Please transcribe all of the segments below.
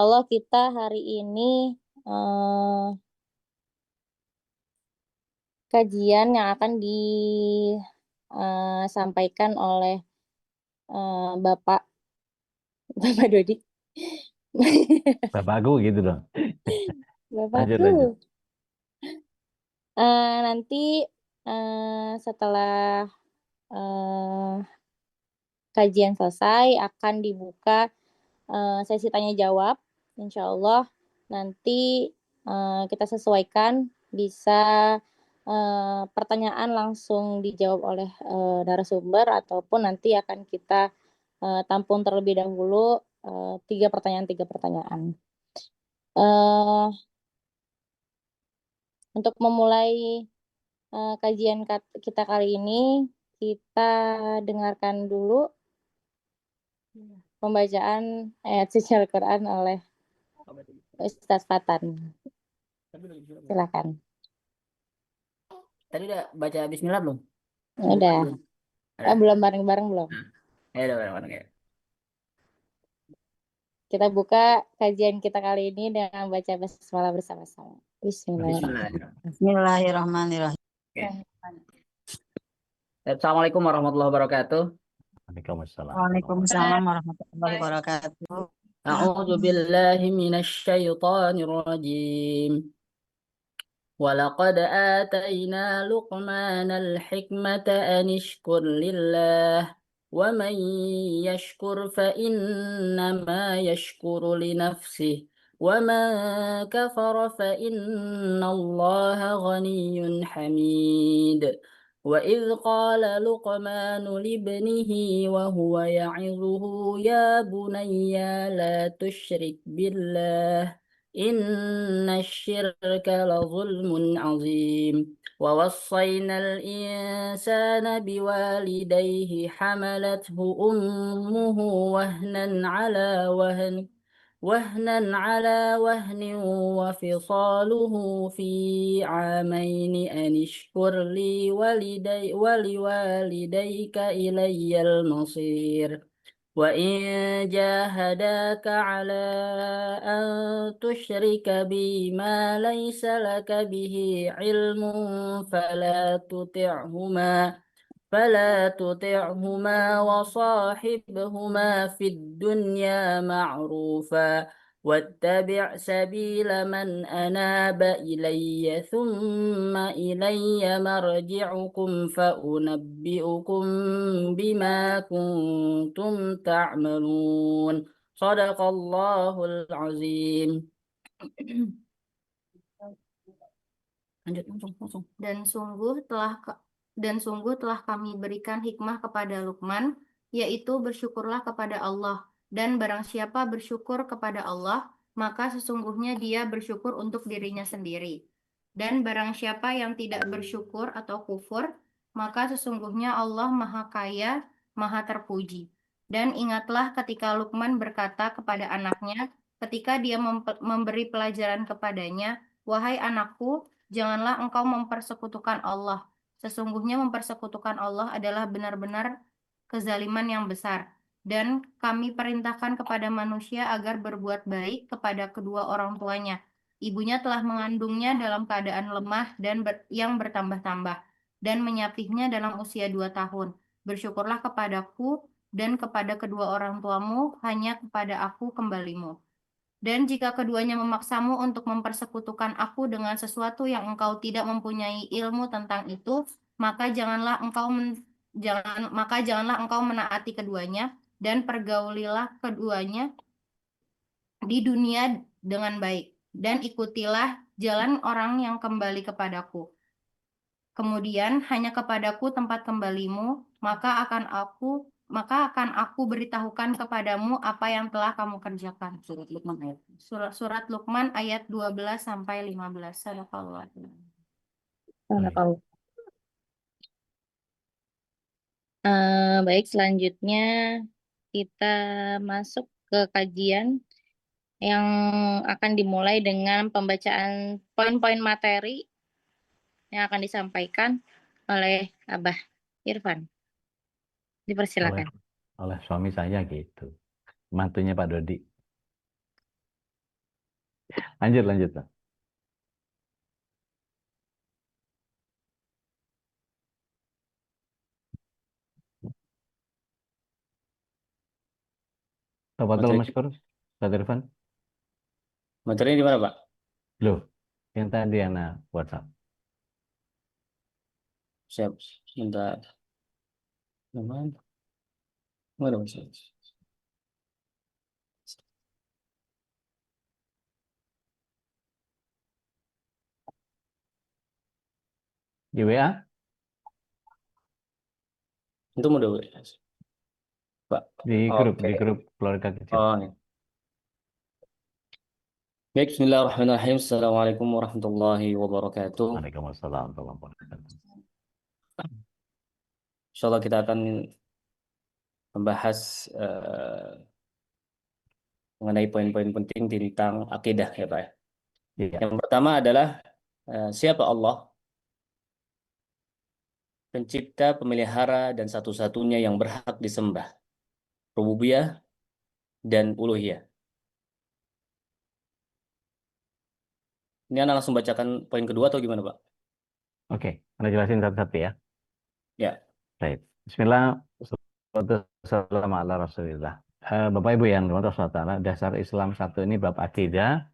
Allah kita hari ini kajian yang akan disampaikan oleh Bapak Bapak Dodi. Bapakku gitu dong. Lanjut, Bapakku. lanjut. Nanti setelah eh, kajian selesai akan dibuka sesi tanya jawab. Insya Allah nanti kita sesuaikan bisa pertanyaan langsung dijawab oleh narasumber ataupun nanti akan kita tampung terlebih dahulu tiga pertanyaan. Untuk memulai kajian kita kali ini, kita dengarkan dulu pembacaan ayat suci Al-Quran oleh Ustaz Fatan. Silakan. Tadi udah baca bismillah belum? Udah. Belum. Ada. Belum bareng-bareng belum. Ya udah bareng ya. Kita buka kajian kita kali ini dengan baca basmalah bersama-sama. Bismillahirrahmanirrahim. Bismillahirrahmanirrahim. Oke. Assalamualaikum warahmatullahi wabarakatuh. Waalaikumsalam. Waalaikumsalam warahmatullahi wabarakatuh. A'udzu billahi minasy syaithanir rajim. ولقد آتينا لقمان الحكمة أن اشكر لله ومن يشكر فإنما يشكر لنفسه ومن كفر فإن الله غني حميد وإذ قال لقمان لابنه وهو يعظه يا بني لا تشرك بالله إن الشرك لظلم عظيم ووصينا الإنسان بوالديه حملته أمه وهنا على وهن وفصاله في عامين أن اشكر لي ولوالديك إلي المصير وإن جاهداك على أن تشرك بي ما ليس لك به علم فلا تطعهما وصاحبهما في الدنيا معروفا واتبع سبيل من أناب إلي ثم إلي مرجعكم فأنبئكم بما كنتم تعملون صدق الله العظيم. Lanjut langsung. Dan sungguh telah kami berikan hikmah kepada Luqman, yaitu bersyukurlah kepada Allah. Dan barang siapa bersyukur kepada Allah, maka sesungguhnya dia bersyukur untuk dirinya sendiri. Dan barang siapa yang tidak bersyukur atau kufur, maka sesungguhnya Allah Maha Kaya, Maha Terpuji. Dan ingatlah ketika Luqman berkata kepada anaknya, ketika dia memberi pelajaran kepadanya, "Wahai anakku, janganlah engkau mempersekutukan Allah. Sesungguhnya mempersekutukan Allah adalah benar-benar kezaliman yang besar. Dan kami perintahkan kepada manusia agar berbuat baik kepada kedua orang tuanya. Ibunya telah mengandungnya dalam keadaan lemah dan yang bertambah-tambah, dan menyapihnya dalam usia 2 tahun. Bersyukurlah kepadaku dan kepada kedua orang tuamu, hanya kepada aku kembalimu. Dan jika keduanya memaksamu untuk mempersekutukan aku dengan sesuatu yang engkau tidak mempunyai ilmu tentang itu, maka janganlah engkau menaati keduanya, dan pergaulilah keduanya di dunia dengan baik, dan ikutilah jalan orang yang kembali kepadaku. Kemudian hanya kepadaku tempat kembalimu, maka akan aku beritahukan kepadamu apa yang telah kamu kerjakan. Surat Luqman ayat 12 sampai 15. Sadaqallah. Baik, selanjutnya kita masuk ke kajian yang akan dimulai dengan pembacaan poin-poin materi yang akan disampaikan oleh Abah Irfan. Dipersilakan. Oleh suami saya gitu. Mantunya Pak Dodi. Lanjut, lanjut. Pak. Tafadhol Materi, Mashkur, Ustaz Irfan. materinya di mana, Pak? Loh, yang tadi anak WhatsApp. Siap. Bentar. Mana? Mana, Mas? Di WA? Itu mau dulu, Pak. Di Oke. grup keluarga kecil. Oh, ini. Baik, bismillahirrahmanirrahim. Assalamualaikum warahmatullahi wabarakatuh. Waalaikumsalam warahmatullahi wabarakatuh. Insyaallah kita akan membahas mengenai poin-poin penting tentang akidah ya, Pak. Iya. Yang pertama adalah siapa Allah? Pencipta, pemelihara, dan satu-satunya yang berhak disembah. Rububiyah dan uluhiyah. Ini Anda langsung bacakan poin kedua atau gimana, Pak? Oke, Anda jelasin satu-satu ya. Ya. Baik. Bismillah. Wassalamualaikum ala Rasulillah. Bapak Ibu yang dirahmati Allah Taala, dasar Islam satu ini bab akidah.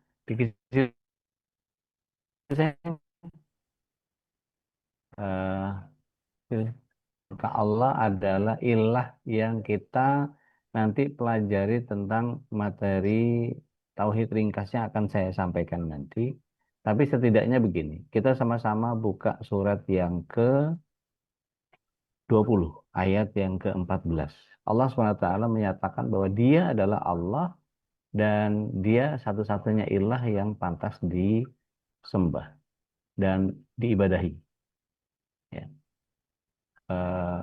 Maka Allah adalah ilah yang kita nanti pelajari tentang materi tauhid ringkasnya akan saya sampaikan nanti. Tapi setidaknya begini, kita sama-sama buka surat yang ke-20, ayat yang ke-14. Allah SWT menyatakan bahwa dia adalah Allah dan dia satu-satunya ilah yang pantas disembah dan diibadahi. Ya.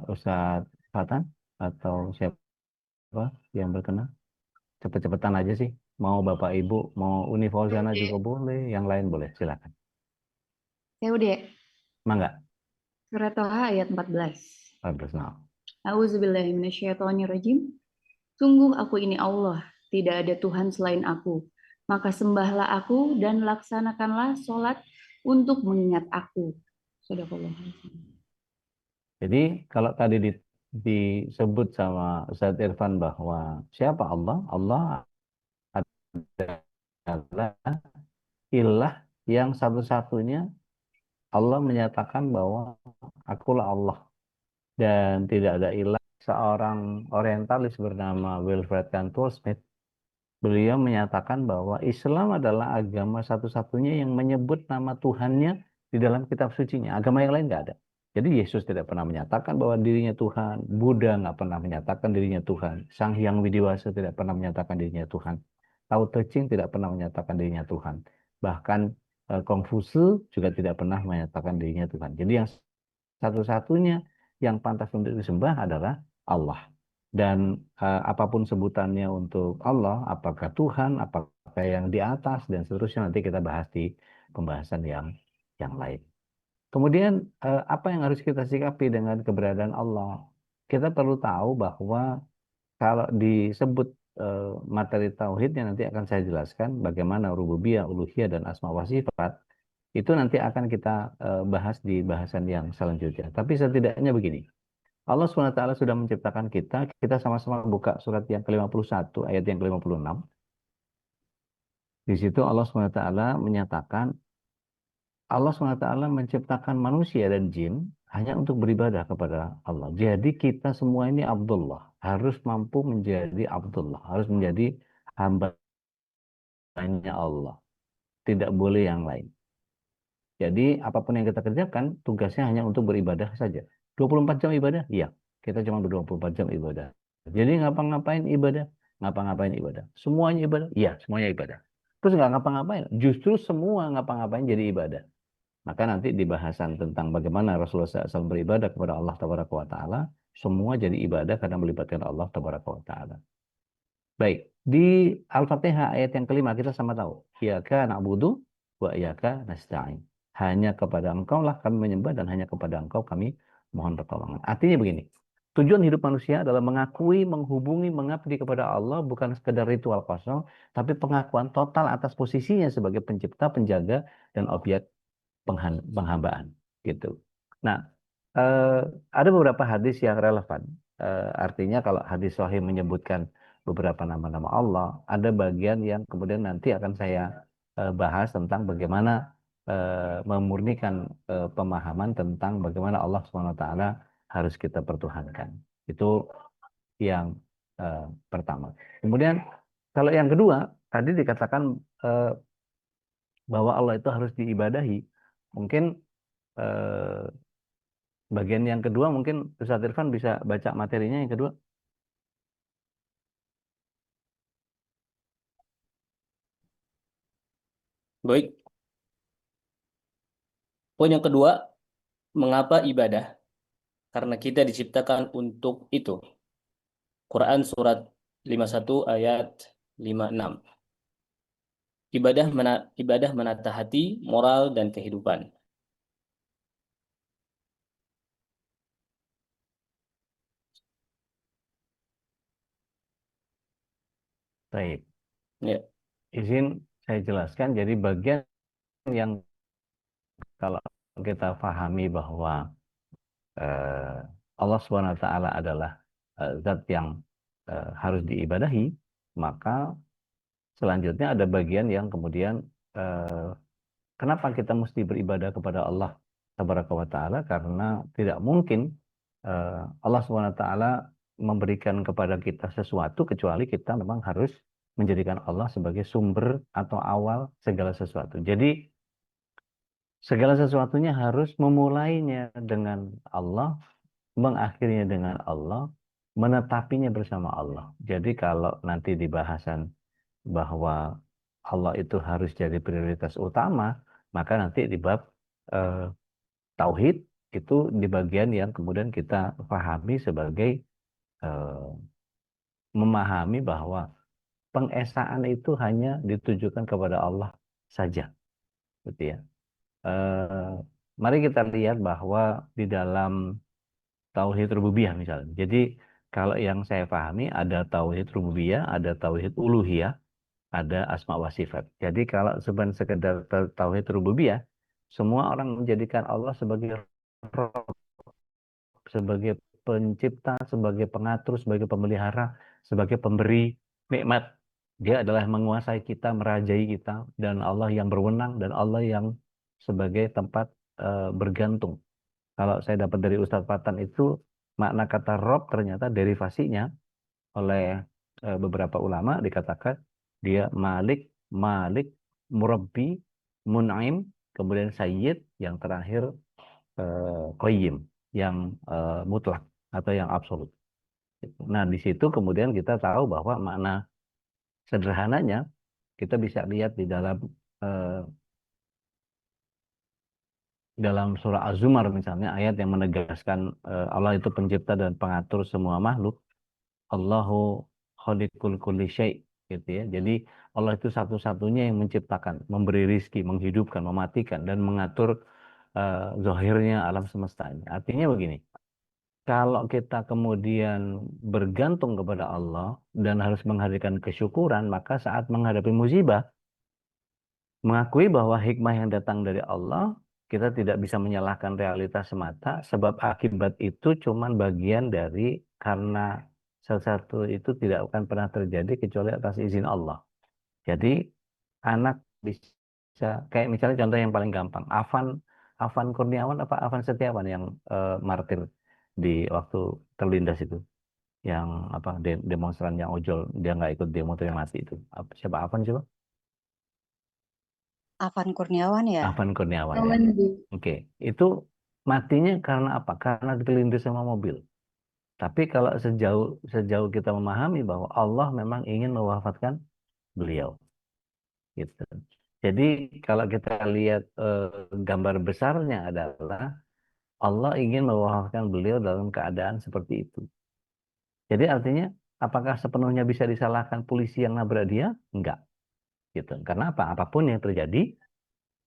Ustadz Fatan atau siapa yang berkenan? Cepet-cepetan aja sih. Mau Bapak Ibu, mau Uni Fauzana juga boleh, yang lain boleh, silakan. Ya udah, Mangga, surat Toha ayat 14. Nah. A'udzubillahiminasyaitonirrajim. Sungguh aku ini Allah, tidak ada Tuhan selain aku. Maka sembahlah aku dan laksanakanlah sholat untuk mengingat aku. Sadaqallahul-Azim. Jadi kalau tadi disebut sama Ustadz Irfan bahwa siapa Allah? Allah adalah ilah yang satu-satunya. Allah menyatakan bahwa akulah Allah dan tidak ada ilah. Seorang orientalis bernama Wilfred Cantwell Smith, beliau menyatakan bahwa Islam adalah agama satu-satunya yang menyebut nama Tuhannya di dalam kitab sucinya. Agama yang lain nggak ada. Jadi Yesus tidak pernah menyatakan bahwa dirinya Tuhan. Buddha nggak pernah menyatakan dirinya Tuhan. Sang Hyang Widiwasa tidak pernah menyatakan dirinya Tuhan. Tao Te Ching tidak pernah menyatakan dirinya Tuhan. Bahkan Kongfusu juga tidak pernah menyatakan dirinya Tuhan. Jadi yang satu-satunya yang pantas untuk disembah adalah Allah. Dan apapun sebutannya untuk Allah, apakah Tuhan, apakah yang di atas, dan seterusnya nanti kita bahas di pembahasan yang lain. Kemudian apa yang harus kita sikapi dengan keberadaan Allah? Kita perlu tahu bahwa kalau disebut materi tauhidnya nanti akan saya jelaskan bagaimana rububiyah, uluhiyah, dan asma wa sifat. Itu nanti akan kita bahas di bahasan yang selanjutnya. Tapi setidaknya begini. Allah SWT sudah menciptakan kita. Kita sama-sama buka surat yang ke-51, ayat yang ke-56. Di situ Allah SWT menyatakan, Allah SWT menciptakan manusia dan jin hanya untuk beribadah kepada Allah. Jadi kita semua ini Abdullah. Harus mampu menjadi Abdullah. Harus menjadi hamba-Nya Allah. Tidak boleh yang lain. Jadi apapun yang kita kerjakan, tugasnya hanya untuk beribadah saja. 24 jam ibadah? Iya. Kita cuma 24 jam ibadah. Jadi ngapa-ngapain ibadah? Ngapa-ngapain ibadah? Semuanya ibadah? Iya, semuanya ibadah. Terus nggak ngapa-ngapain? Justru semua ngapa-ngapain jadi ibadah. Maka nanti di bahasan tentang bagaimana Rasulullah SAW beribadah kepada Allah Taala, semua jadi ibadah karena melibatkan Allah Taala. Baik, di Al-Fatihah ayat yang kelima kita sama tahu. Iyyaka na'budu wa iyyaka nasta'in. Hanya kepada Engkau lah kami menyembah dan hanya kepada Engkau kami mohon pertolongan. Artinya begini, tujuan hidup manusia adalah mengakui, menghubungi, mengabdi kepada Allah bukan sekedar ritual kosong, tapi pengakuan total atas posisinya sebagai pencipta, penjaga, dan objek penghambaan gitu. Nah, ada beberapa hadis yang relevan. Artinya kalau hadis sahih menyebutkan beberapa nama-nama Allah, ada bagian yang kemudian nanti akan saya bahas tentang bagaimana memurnikan pemahaman tentang bagaimana Allah SWT harus kita pertuhankan. Itu yang pertama. Kemudian kalau yang kedua, tadi dikatakan bahwa Allah itu harus diibadahi. Mungkin bagian yang kedua mungkin Ustaz Irfan bisa baca materinya yang kedua. Baik. Poin yang kedua, mengapa ibadah? Karena kita diciptakan untuk itu. Quran surat 51 ayat 56. Ibadah menata hati, moral, dan kehidupan. Baik. Ya. Izin saya jelaskan. Jadi bagian yang kalau kita pahami bahwa Allah SWT adalah zat yang harus diibadahi, maka selanjutnya ada bagian yang kemudian kenapa kita mesti beribadah kepada Allah Tabaraka wa Ta'ala? Karena tidak mungkin Allah SWT memberikan kepada kita sesuatu kecuali kita memang harus menjadikan Allah sebagai sumber atau awal segala sesuatu. Jadi segala sesuatunya harus memulainya dengan Allah, mengakhirinya dengan Allah, menetapinya bersama Allah. Jadi kalau nanti di bahasan bahwa Allah itu harus jadi prioritas utama, maka nanti di bab tauhid itu di bagian yang kemudian kita pahami sebagai memahami bahwa pengesaan itu hanya ditujukan kepada Allah saja, gitu ya. Mari kita lihat bahwa di dalam tauhid rububiyah misalnya. Jadi kalau yang saya pahami ada tauhid rububiyah, ada tauhid uluhiyah, ada asma wa sifat. Jadi kalau sebenarnya sekedar tauhid rububiyah, semua orang menjadikan Allah sebagai Rabb, sebagai pencipta, sebagai pengatur, sebagai pemelihara, sebagai pemberi nikmat. Dia adalah menguasai kita, merajai kita, dan Allah yang berwenang, dan Allah yang sebagai tempat bergantung. Kalau saya dapat dari Ustadz Fatan itu, makna kata Rob ternyata derivasinya oleh beberapa ulama dikatakan dia Malik, Murabbi, Mun'im, kemudian Sayyid, yang terakhir Qayyim, yang mutlak atau yang absolut. Nah, di situ kemudian kita tahu bahwa makna sederhananya kita bisa lihat di dalam surah Az-Zumar misalnya, ayat yang menegaskan Allah itu pencipta dan pengatur semua makhluk. Allahu khaliqul kulli syai', gitu ya. Jadi Allah itu satu-satunya yang menciptakan, memberi rizki, menghidupkan, mematikan, dan mengatur zahirnya alam semesta ini. Artinya begini, kalau kita kemudian bergantung kepada Allah dan harus menghadirkan kesyukuran, maka saat menghadapi musibah, mengakui bahwa hikmah yang datang dari Allah, kita tidak bisa menyalahkan realitas semata, sebab akibat itu cuma bagian dari karena sesuatu itu tidak akan pernah terjadi kecuali atas izin Allah. Jadi anak bisa, kayak misalnya contoh yang paling gampang, Afan Kurniawan apa Afan Setiawan yang martir di waktu terlindas itu, yang apa demonstran yang ojol, dia nggak ikut demo tapi mati itu. Siapa Afan coba? Afan Kurniawan ya? Afan Kurniawan ya. Oke, itu matinya karena apa? Karena dikelindes sama mobil. Tapi kalau sejauh kita memahami bahwa Allah memang ingin mewafatkan beliau, gitu. Jadi kalau kita lihat gambar besarnya adalah Allah ingin mewafatkan beliau dalam keadaan seperti itu. Jadi artinya apakah sepenuhnya bisa disalahkan polisi yang nabrak dia? Enggak, gitu. Karena apa? Apapun yang terjadi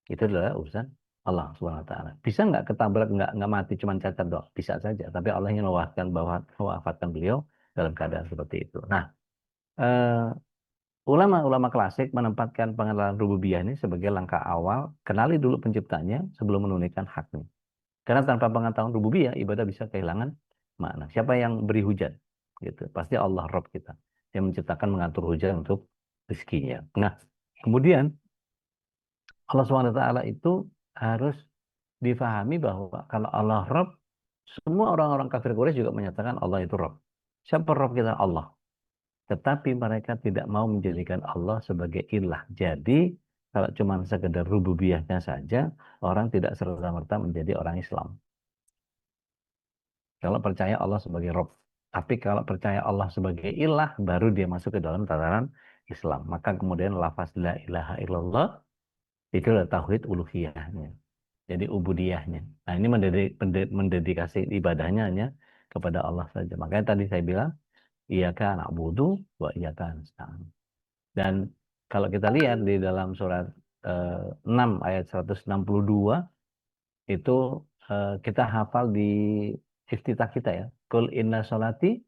itu adalah urusan Allah Subhanahu wa taala. Bisa nggak ketabrak, nggak mati, cuma cacat doang? Bisa saja, tapi Allah ingin mewafatkan beliau dalam keadaan seperti itu. Nah, eh, ulama-ulama klasik menempatkan pengenalan rububiyah ini sebagai langkah awal, kenali dulu penciptanya sebelum menunaikan haknya. Karena tanpa pengetahuan rububiyah, ibadah bisa kehilangan makna. Siapa yang beri hujan? Gitu. Pasti Allah Rabb kita. Yang menciptakan, mengatur hujan untuk rezekinya. Nah, kemudian Allah SWT itu harus difahami bahwa kalau Allah Rabb, semua orang-orang kafir Quraisy juga menyatakan Allah itu Rabb. Siapa Rabb kita? Allah. Tetapi mereka tidak mau menjadikan Allah sebagai ilah. Jadi, kalau cuma sekedar rububiyahnya saja, orang tidak serta-merta menjadi orang Islam. Kalau percaya Allah sebagai Rabb. Tapi kalau percaya Allah sebagai ilah, baru dia masuk ke dalam tataran Islam. Maka kemudian lafaz la ilaha illallah itu adalah tauhid uluhiyahnya. Jadi ubudiyahnya. Nah, ini mendedikasi ibadahnya hanya kepada Allah saja. Makanya tadi saya bilang, iyyaka na'budu wa iyyaka nasta'in. Dan kalau kita lihat di dalam surat 6 ayat 162 itu kita hafal di iftitah kita ya. Qul inna sholati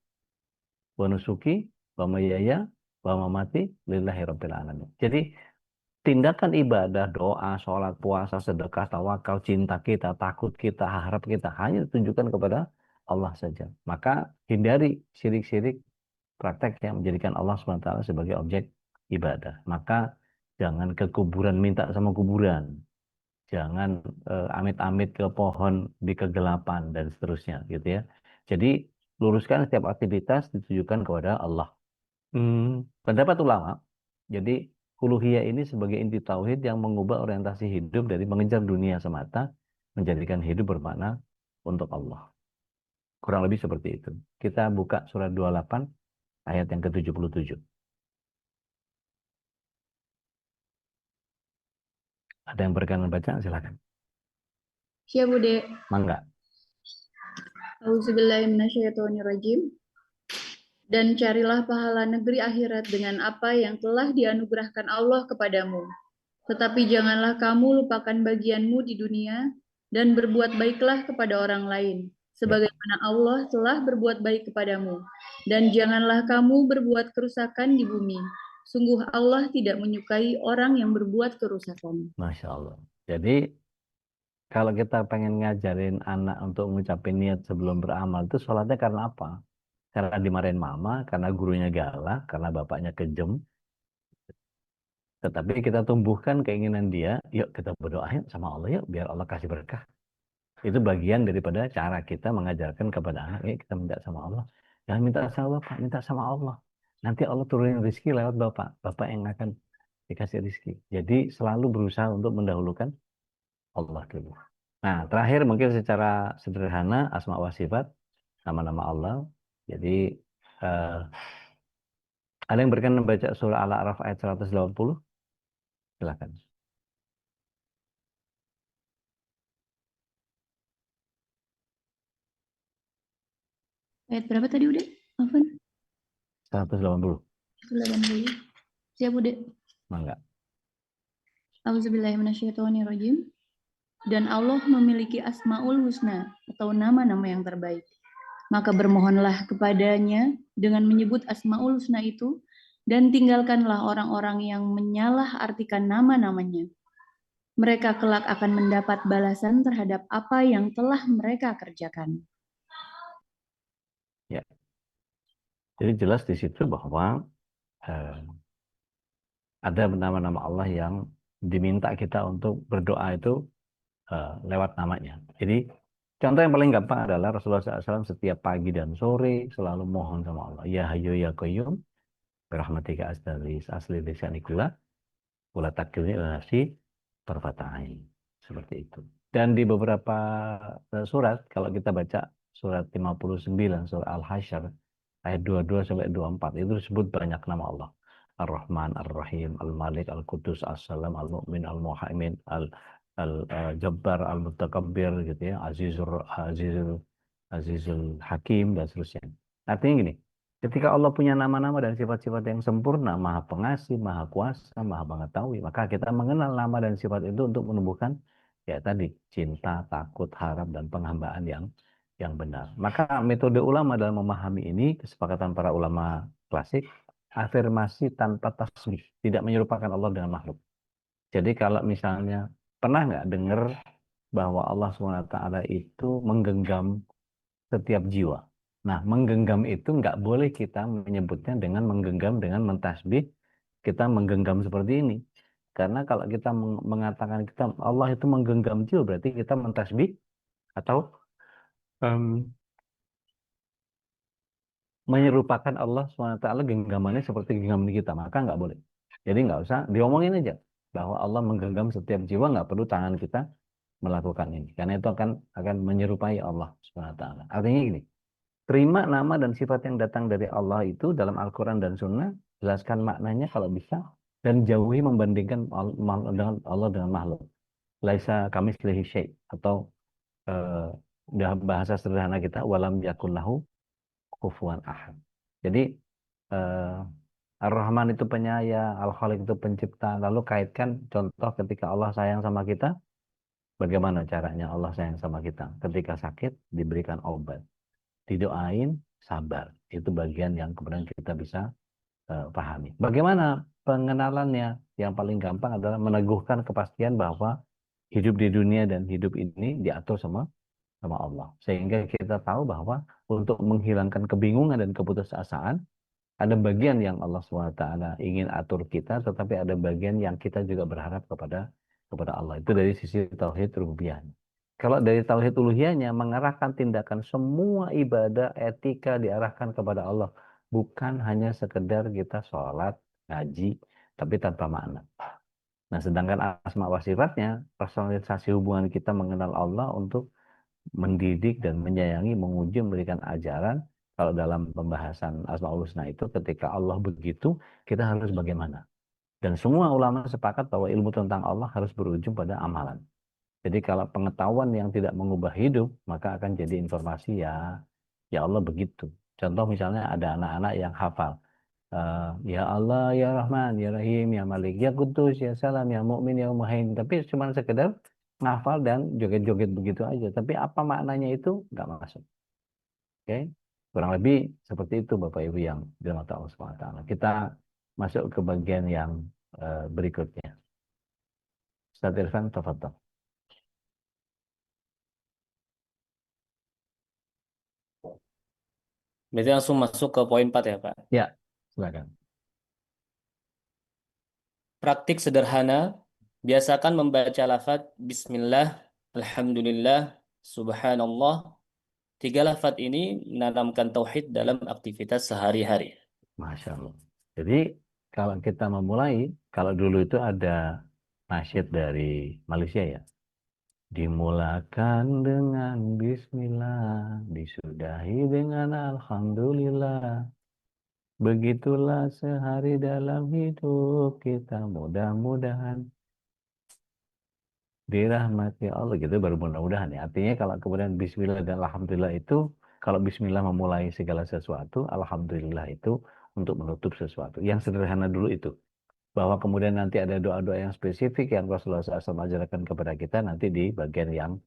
wa nusuki wa mahyaya wa mamati lillahi rabbil alamin. Jadi tindakan ibadah, doa, sholat, puasa, sedekah, tawakal, cinta kita, takut kita, harap kita hanya ditujukan kepada Allah saja. Maka hindari syirik-syirik praktek yang menjadikan Allah SWT sebagai objek ibadah. Maka jangan ke kuburan minta sama kuburan. Jangan amit-amit ke pohon di kegelapan dan seterusnya gitu ya. Jadi luruskan setiap aktivitas ditujukan kepada Allah. Pendapat ulama, jadi uluhiyah ini sebagai inti tauhid yang mengubah orientasi hidup dari mengejar dunia semata menjadikan hidup bermakna untuk Allah. Kurang lebih seperti itu. Kita buka surat 28 ayat yang ke-77. Ada yang berkenan baca? Silakan. Siap, Bude. Mangga. Auzubillahiminasyaitonirrajim. Dan carilah pahala negeri akhirat dengan apa yang telah dianugerahkan Allah kepadamu. Tetapi janganlah kamu lupakan bagianmu di dunia dan berbuat baiklah kepada orang lain, sebagaimana Allah telah berbuat baik kepadamu. Dan janganlah kamu berbuat kerusakan di bumi. Sungguh Allah tidak menyukai orang yang berbuat kerusakan. Masya Allah. Jadi kalau kita pengen ngajarin anak untuk mengucapkan niat sebelum beramal itu sholatnya karena apa? Karena dimarahin mama, karena gurunya galak, karena bapaknya kejam. Tetapi kita tumbuhkan keinginan dia, yuk kita berdoa yuk sama Allah yuk, biar Allah kasih berkah. Itu bagian daripada cara kita mengajarkan kepada anak, yuk kita minta sama Allah. Jangan minta sama Bapak, minta sama Allah. Nanti Allah turunin rezeki lewat Bapak. Bapak yang akan dikasih rezeki. Jadi selalu berusaha untuk mendahulukan Allah dulu. Nah, terakhir mungkin secara sederhana, asma wa sifat, nama-nama Allah. Jadi ada yang berkenan membaca surah Al-A'raf ayat 180? Silakan. Ayat berapa tadi, Bude? Afan? 180. 180. Siap, Bude. Mangga. Auzubillahiminasyaitonirrajim. Dan Allah memiliki asmaul husna atau nama-nama yang terbaik. Maka bermohonlah kepadanya dengan menyebut asmaul husna itu dan tinggalkanlah orang-orang yang menyalahartikan nama-namanya. Mereka kelak akan mendapat balasan terhadap apa yang telah mereka kerjakan. Ya. Jadi jelas di situ bahwa ada nama-nama Allah yang diminta kita untuk berdoa itu lewat namanya. Jadi contoh yang paling gampang adalah Rasulullah SAW setiap pagi dan sore selalu mohon sama Allah. Ya Hayyu Ya Qayyum, birahmatika astaghits, asli lisanikula, wala takilni ila nafsi tarfata'ain. Seperti itu. Dan di beberapa surat, kalau kita baca surat 59, surat Al-Hasyr, ayat 22 sampai 24, itu disebut banyak nama Allah. Ar-Rahman, Ar-Rahim, Al-Malik, Al-Qudus, As-Salam, Al-Mu'min, Al-Muhaimin, Al-Jabbar, Al-Mutakabbir, gitu ya, Azizul Hakim, dan seterusnya. Artinya gini, ketika Allah punya nama-nama dan sifat-sifat yang sempurna, Maha Pengasih, Maha Kuasa, Maha Mengetahui, maka kita mengenal nama dan sifat itu untuk menumbuhkan Ya tadi, cinta, takut, harap, dan penghambaan yang benar. Maka metode ulama dalam memahami ini, kesepakatan para ulama klasik, afirmasi tanpa tasbih, tidak menyerupakan Allah dengan makhluk. Jadi kalau misalnya, pernah nggak dengar bahwa Allah SWT itu menggenggam setiap jiwa? Nah, menggenggam itu nggak boleh kita menyebutnya dengan menggenggam, dengan mentasbih, kita menggenggam seperti ini. Karena kalau kita mengatakan kita Allah itu menggenggam jiwa, berarti kita mentasbih atau menyerupakan Allah SWT genggamannya seperti genggaman kita, maka nggak boleh. Jadi nggak usah diomongin aja bahwa Allah menggenggam setiap jiwa, nggak perlu tangan kita melakukan ini, karena itu akan menyerupai Allah SWT. Artinya gini, terima nama dan sifat yang datang dari Allah itu dalam Al-Quran dan Sunnah, jelaskan maknanya kalau bisa, dan jauhi membandingkan Allah dengan makhluk. Laisa kamitslihi syai', atau dalam bahasa sederhana kita, walam yakun lahu kufuwan ahad. Jadi Ar-Rahman itu penyayang, Al-Khaliq itu pencipta. Lalu kaitkan contoh ketika Allah sayang sama kita, bagaimana caranya Allah sayang sama kita? Ketika sakit diberikan obat, didoain, sabar. Itu bagian yang kemudian kita bisa pahami. Bagaimana pengenalannya? Yang paling gampang adalah meneguhkan kepastian bahwa hidup di dunia dan hidup ini diatur sama Allah. Sehingga kita tahu bahwa untuk menghilangkan kebingungan dan keputusasaan, ada bagian yang Allah SWT ingin atur kita, tetapi ada bagian yang kita juga berharap kepada Allah. Itu dari sisi tauhid rububiyah. Kalau dari tauhid uluhiyahnya, mengarahkan tindakan semua ibadah, etika diarahkan kepada Allah. Bukan hanya sekedar kita sholat, ngaji, tapi tanpa makna. Nah, sedangkan asma wa sifatnya, personalisasi hubungan kita mengenal Allah untuk mendidik dan menyayangi, menguji, memberikan ajaran. Kalau dalam pembahasan Asmaul Husna itu, ketika Allah begitu, kita harus bagaimana? Dan semua ulama sepakat bahwa ilmu tentang Allah harus berujung pada amalan. Jadi kalau pengetahuan yang tidak mengubah hidup, maka akan jadi informasi ya Allah begitu. Contoh misalnya ada anak-anak yang hafal, ya Allah, ya Rahman, ya Rahim, ya Malik, ya Kudus, ya Salam, ya Mu'min, ya Muhaimin. Tapi cuma sekedar ngafal dan joget-joget begitu aja. Tapi apa maknanya itu nggak masuk. Oke, kurang lebih seperti itu Bapak Ibu yang dirahmati Allah SWT. Kita masuk ke bagian yang berikutnya. Ustaz Irfan, tafadhol. Berarti langsung masuk ke poin 4 ya, Pak. Ya, silakan. Praktik sederhana, biasakan membaca lafaz Bismillah, Alhamdulillah, Subhanallah. 3 lafaz ini menanamkan tauhid dalam aktivitas sehari-hari. Masya Allah. Jadi kalau kita memulai, kalau dulu itu ada nasyid dari Malaysia ya. Dimulakan dengan Bismillah, disudahi dengan Alhamdulillah. Begitulah sehari dalam hidup kita, mudah-mudahan dirahmati Allah, gitu baru mudah-mudahan ya. Artinya kalau kemudian Bismillah dan Alhamdulillah itu, kalau Bismillah memulai segala sesuatu, Alhamdulillah itu untuk menutup sesuatu. Yang sederhana dulu itu. Bahwa kemudian nanti ada doa-doa yang spesifik yang Rasulullah SAW ajarkan kepada kita nanti di bagian yang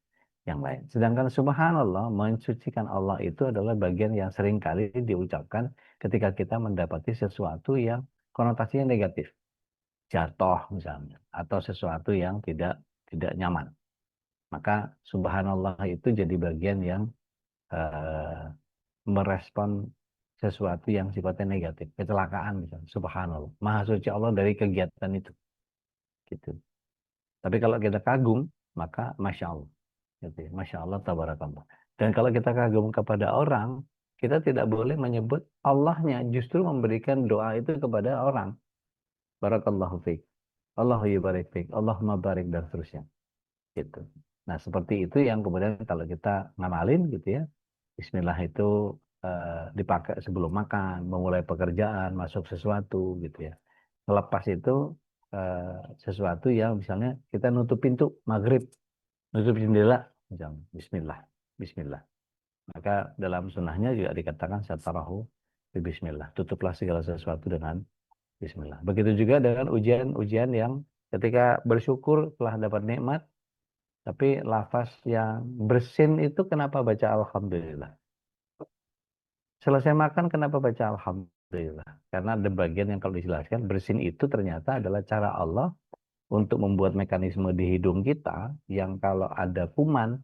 lain. Sedangkan subhanallah, mensucikan Allah itu adalah bagian yang sering kali diucapkan ketika kita mendapati sesuatu yang konotasinya negatif. Jatuh misalnya, atau sesuatu yang tidak nyaman. Maka subhanallah itu jadi bagian yang merespon sesuatu yang sifatnya negatif. Kecelakaan misalnya, subhanallah. Maha suci Allah dari kegiatan itu. Gitu. Tapi kalau kita kagum, maka Masya Allah. Gitu ya. Masya Allah, tabarakallah. Dan kalau kita kagum kepada orang, kita tidak boleh menyebut Allahnya, justru memberikan doa itu kepada orang. Barakallahu fiik. Allahu yubarik fiik. Allahumma barik, dan seterusnya. Gitu. Nah, seperti itu yang kemudian kalau kita ngamalin gitu ya. Bismillah itu dipakai sebelum makan, memulai pekerjaan, masuk sesuatu gitu ya. Selepas itu sesuatu yang misalnya kita nutup pintu maghrib, nutup jendela, misalnya Bismillah, Bismillah. Maka dalam sunnahnya juga dikatakan satarahu Bismillah, tutuplah segala sesuatu dengan Bismillah. Begitu juga dengan ujian-ujian yang ketika bersyukur telah dapat nikmat, Tapi lafaz yang bersin itu kenapa baca alhamdulillah? Selesai makan kenapa baca alhamdulillah? Karena ada bagian yang kalau dijelaskan bersin itu ternyata adalah cara Allah untuk membuat mekanisme di hidung kita yang kalau ada kuman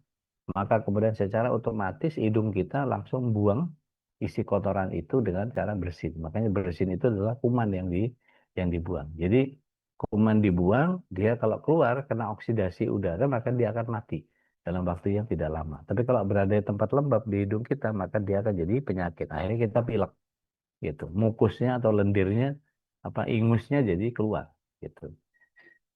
maka kemudian secara otomatis hidung kita langsung buang isi kotoran itu dengan cara bersin. Makanya bersin itu adalah kuman yang dibuang. Jadi kuman dibuang, dia kalau keluar kena oksidasi udara maka dia akan mati dalam waktu yang tidak lama. Tapi kalau berada di tempat lembab di hidung kita maka dia akan jadi penyakit. Akhirnya kita pilek gitu. Mukusnya atau lendirnya apa ingusnya jadi keluar gitu.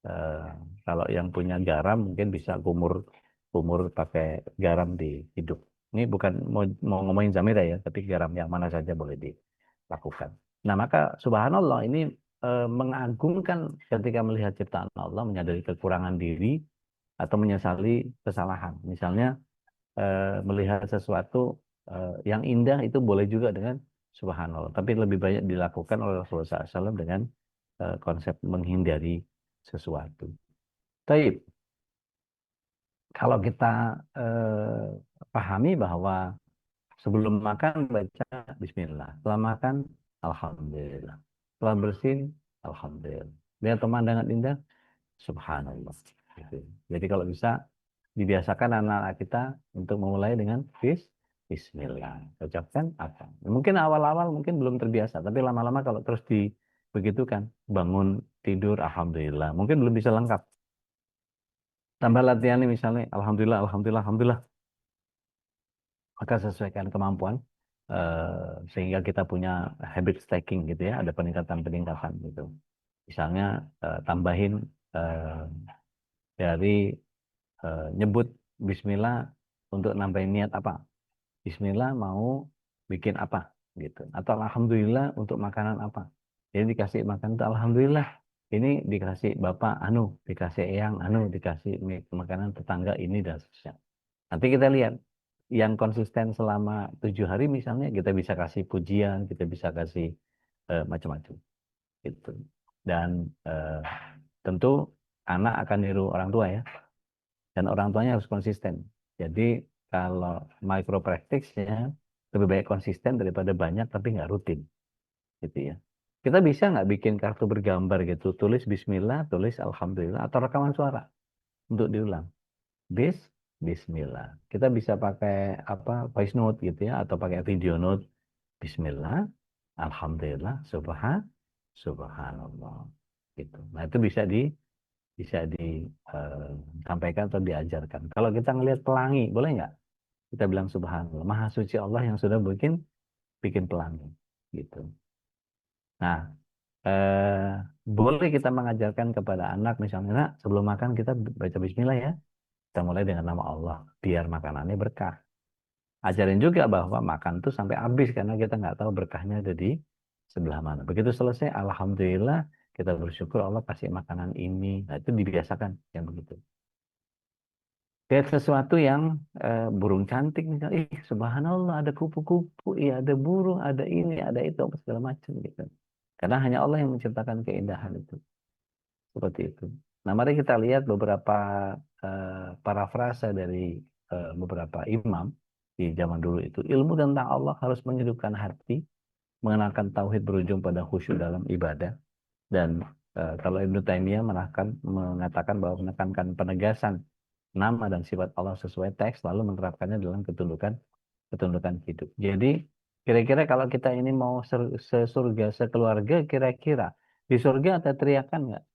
Eh, Kalau yang punya garam mungkin bisa kumur kumur pakai garam di hidung. Ini bukan mau ngomongin Zamira ya, tapi garam yang mana saja boleh dilakukan. Nah, maka subhanallah ini mengagumkan ketika melihat ciptaan Allah, menyadari kekurangan diri atau menyesali kesalahan. Misalnya melihat sesuatu yang indah itu boleh juga dengan subhanallah, tapi lebih banyak dilakukan oleh Rasulullah SAW dengan konsep menghindari sesuatu. Taib, kalau kita pahami bahwa sebelum makan baca Bismillah, setelah makan Alhamdulillah, setelah bersin Alhamdulillah, lihat pemandangan indah Subhanallah. Gitu. Jadi kalau bisa dibiasakan anak-anak kita untuk memulai dengan Bismillah. Ucapkan apa? Mungkin awal-awal mungkin belum terbiasa, tapi lama-lama kalau terus begitu kan, bangun tidur Alhamdulillah, mungkin belum bisa lengkap. Tambah latihan nih misalnya, Alhamdulillah, Alhamdulillah, Alhamdulillah. Maka sesuaikan kemampuan, sehingga kita punya habit stacking gitu ya, ada peningkatan-peningkatan gitu. Misalnya tambahin dari nyebut Bismillah untuk nambahin niat apa. Bismillah mau bikin apa gitu. Atau Alhamdulillah untuk makanan apa. Jadi dikasih makan itu Alhamdulillah. Ini dikasih bapak anu, dikasih eyang anu, dikasih makanan tetangga ini dan seterusnya. Nanti kita lihat yang konsisten selama 7 hari misalnya kita bisa kasih pujian, kita bisa kasih macam-macam gitu. Dan tentu anak akan niru orang tua ya, dan orang tuanya harus konsisten. Jadi kalau micro practice-nya lebih baik konsisten daripada banyak tapi nggak rutin gitu ya. Kita bisa nggak bikin kartu bergambar gitu, tulis Bismillah, tulis Alhamdulillah, atau rekaman suara untuk diulang. Bismillah. Kita bisa pakai apa voice note gitu ya, atau pakai video note. Bismillah, Alhamdulillah, Subhanallah. Gitu. Nah itu bisa disampaikan atau diajarkan. Kalau kita ngelihat pelangi, boleh nggak? Kita bilang Subhanallah, Maha Suci Allah yang sudah bikin pelangi. Gitu. Nah, boleh kita mengajarkan kepada anak misalnya, nak, sebelum makan kita baca Bismillah ya. Kita mulai dengan nama Allah, biar makanannya berkah. Ajarin juga bahwa makan tuh sampai habis karena kita nggak tahu berkahnya ada di sebelah mana. Begitu selesai, Alhamdulillah, kita bersyukur Allah kasih makanan ini. Nah, itu dibiasakan yang begitu. Lihat sesuatu yang burung cantik misalnya, subhanallah ada kupu-kupu, iya ada burung, ada ini, ada itu, apa segala macam gitu. Karena hanya Allah yang menciptakan keindahan itu. Seperti itu. Nah, mari kita lihat beberapa parafrase dari beberapa imam di zaman dulu itu. Ilmu tentang Allah harus menyejukkan hati, mengenalkan tauhid berujung pada khusyuk dalam ibadah. Dan kalau Ibnu Taimiyah mengatakan bahwa menekankan penegasan nama dan sifat Allah sesuai teks, lalu menerapkannya dalam ketundukan hidup. Jadi, kira-kira kalau kita ini mau sesurga, sekeluarga, kira-kira di surga ada teriakan nggak?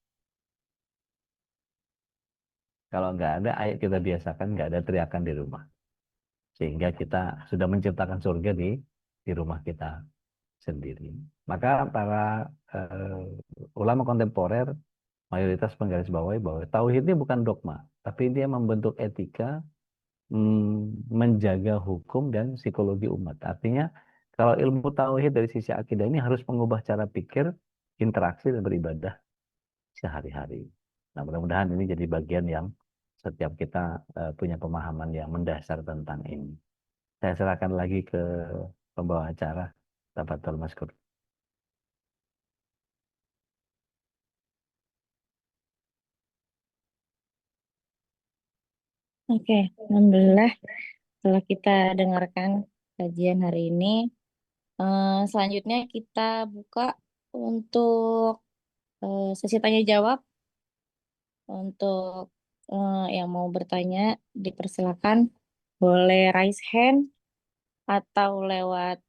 Kalau nggak ada, ayo kita biasakan nggak ada teriakan di rumah. Sehingga kita sudah menciptakan surga di rumah kita sendiri. Maka para ulama kontemporer mayoritas menggarisbawahi bahwa tauhid ini bukan dogma, tapi dia membentuk etika, menjaga hukum dan psikologi umat. Artinya kalau ilmu tauhid dari sisi akidah ini harus mengubah cara pikir, interaksi dan beribadah sehari-hari. Nah, mudah-mudahan ini jadi bagian yang setiap kita punya pemahaman yang mendasar tentang ini. Saya serahkan lagi ke pembawa acara, Tafadhol Maskur. Oke, alhamdulillah setelah kita dengarkan kajian hari ini, selanjutnya kita buka untuk sesi tanya jawab. Untuk yang mau bertanya, dipersilakan boleh raise hand atau lewat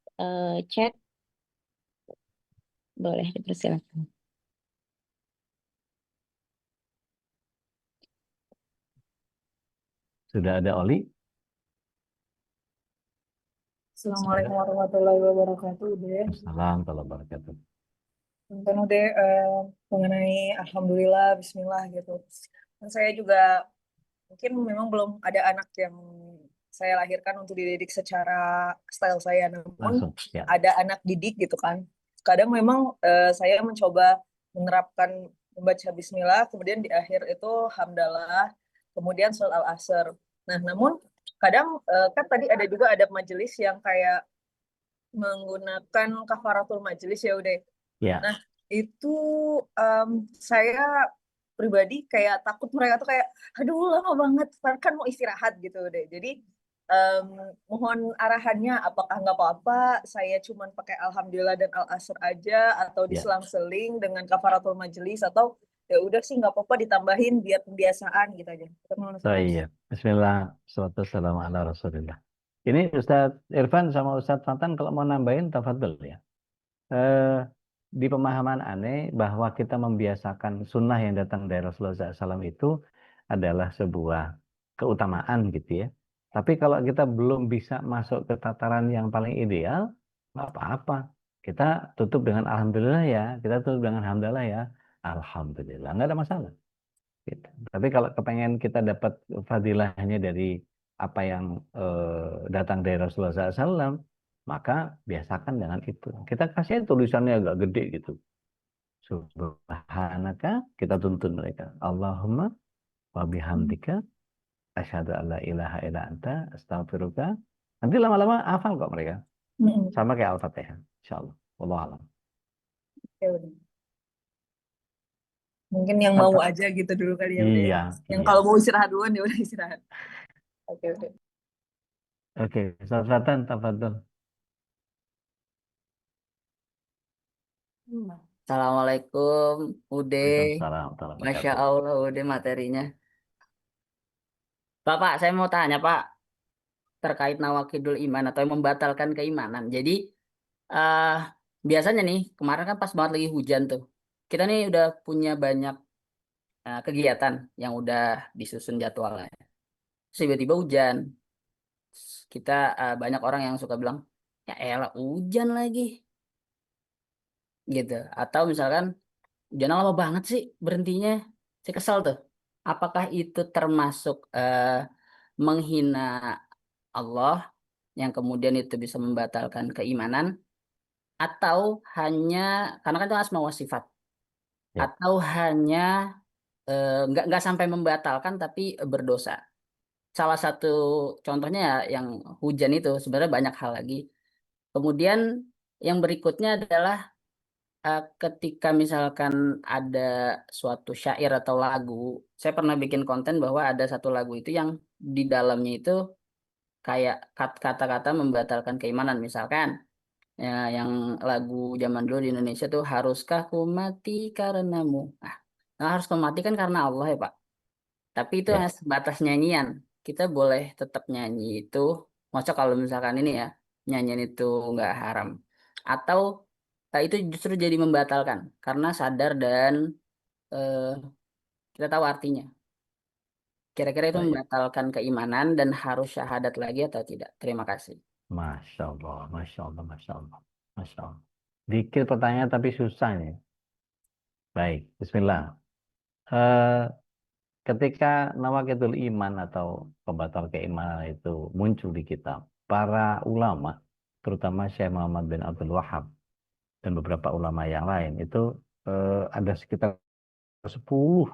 chat, boleh dipersilakan. Sudah ada Oli? Assalamualaikum warahmatullahi wabarakatuh, Ude. Assalamualaikum warahmatullahi wabarakatuh. Kan Ude mengenai Alhamdulillah, Bismillah gitu. Dan saya juga mungkin memang belum ada anak yang saya lahirkan untuk dididik secara style saya, namun Langsung, ya. ada anak didik gitu kan. Kadang memang saya mencoba menerapkan membaca Bismillah, kemudian di akhir itu Hamdalah, kemudian Surat Al-Asr. Nah, namun kadang kan tadi ada majelis yang kayak menggunakan kafaratul majelis ya udah. Ya. Nah, itu saya pribadi kayak takut mereka tuh kayak aduh lama banget kan mau istirahat gitu deh. Jadi mohon arahannya, apakah nggak apa-apa saya cuman pakai Alhamdulillah dan Al-Asr aja atau Ya. diselang-seling dengan kafaratul majelis, atau ya udah sih nggak apa-apa ditambahin biar pembiasaan gitu aja. Iya. Bismillah, salatu wassalamu ala Rasulillah. Ini Ustadz Irfan sama Ustadz Fatan kalau mau nambahin, tafadhol ya. Di pemahaman aneh bahwa kita membiasakan sunnah yang datang dari Rasulullah SAW itu adalah sebuah keutamaan gitu ya. Tapi kalau kita belum bisa masuk ke tataran yang paling ideal, nggak apa-apa. Kita tutup dengan Alhamdulillah ya. Kita tutup dengan Alhamdulillah ya. Alhamdulillah, nggak ada masalah. Gitu. Tapi kalau kepengen kita dapat fadilahnya dari apa yang datang dari Rasulullah SAW, maka biasakan dengan itu. Kita kasih tulisannya agak gede gitu. Subhanaka, kita tuntun mereka. Allahumma wa bihamdika asyhadu an la ilaha illa anta astaghfiruka. Nanti lama-lama hafal kok mereka. Sama kayak Al-Fatihah, insyaallah. Wallahu a'lam. Ya udah. Mungkin yang mau aja gitu dulu kali ya. Iya. Yang Iya. kalau mau istirahat duluan ya udah istirahat. Oke. Oke, Ustaz Fatan, tafadhol. Assalamualaikum, Ude. Waalaikumsalam warahmatullahi Masya wabarakatuh. Allah, Ude materinya. Pak, saya mau tanya, Pak, terkait nawakidul iman atau yang membatalkan keimanan. Jadi, biasanya nih, kemarin kan pas banget lagi hujan tuh. Kita nih udah punya banyak kegiatan yang udah disusun jadwalnya. Terus tiba-tiba hujan. Kita banyak orang yang suka bilang, ya elah hujan lagi. Gitu. Atau misalkan, hujan lama banget sih berhentinya. Saya kesel tuh. Apakah itu termasuk menghina Allah yang kemudian itu bisa membatalkan keimanan, atau hanya karena kan itu asma wa sifat, Ya. atau hanya nggak sampai membatalkan tapi berdosa. Salah satu contohnya ya yang hujan itu, sebenarnya banyak hal lagi. Kemudian yang berikutnya adalah ketika misalkan ada suatu syair atau lagu, saya pernah bikin konten bahwa ada satu lagu itu yang di dalamnya itu kayak kata-kata membatalkan keimanan, misalkan ya, yang lagu zaman dulu di Indonesia tuh haruskah ku mati karenamu. Nah, harus ku mati kan karena Allah ya Pak. Tapi itu Ya. hanya sebatas nyanyian. Kita boleh tetap nyanyi itu. Maksudnya kalau misalkan ini ya nyanyian itu nggak haram. Atau itu justru jadi membatalkan karena sadar dan eh, kita tahu artinya. Kira-kira itu Baik. membatalkan keimanan dan harus syahadat lagi atau tidak? Terima kasih. Masya Allah, Masya Allah, Masya Allah, Masya Allah. Dikit pertanyaan tapi susah nih. Baik, Bismillah. Ketika nawakidul iman atau pembatal keimanan itu muncul di kitab, para ulama, terutama Syekh Muhammad bin Abdul Wahab dan beberapa ulama yang lain, itu ada sekitar 10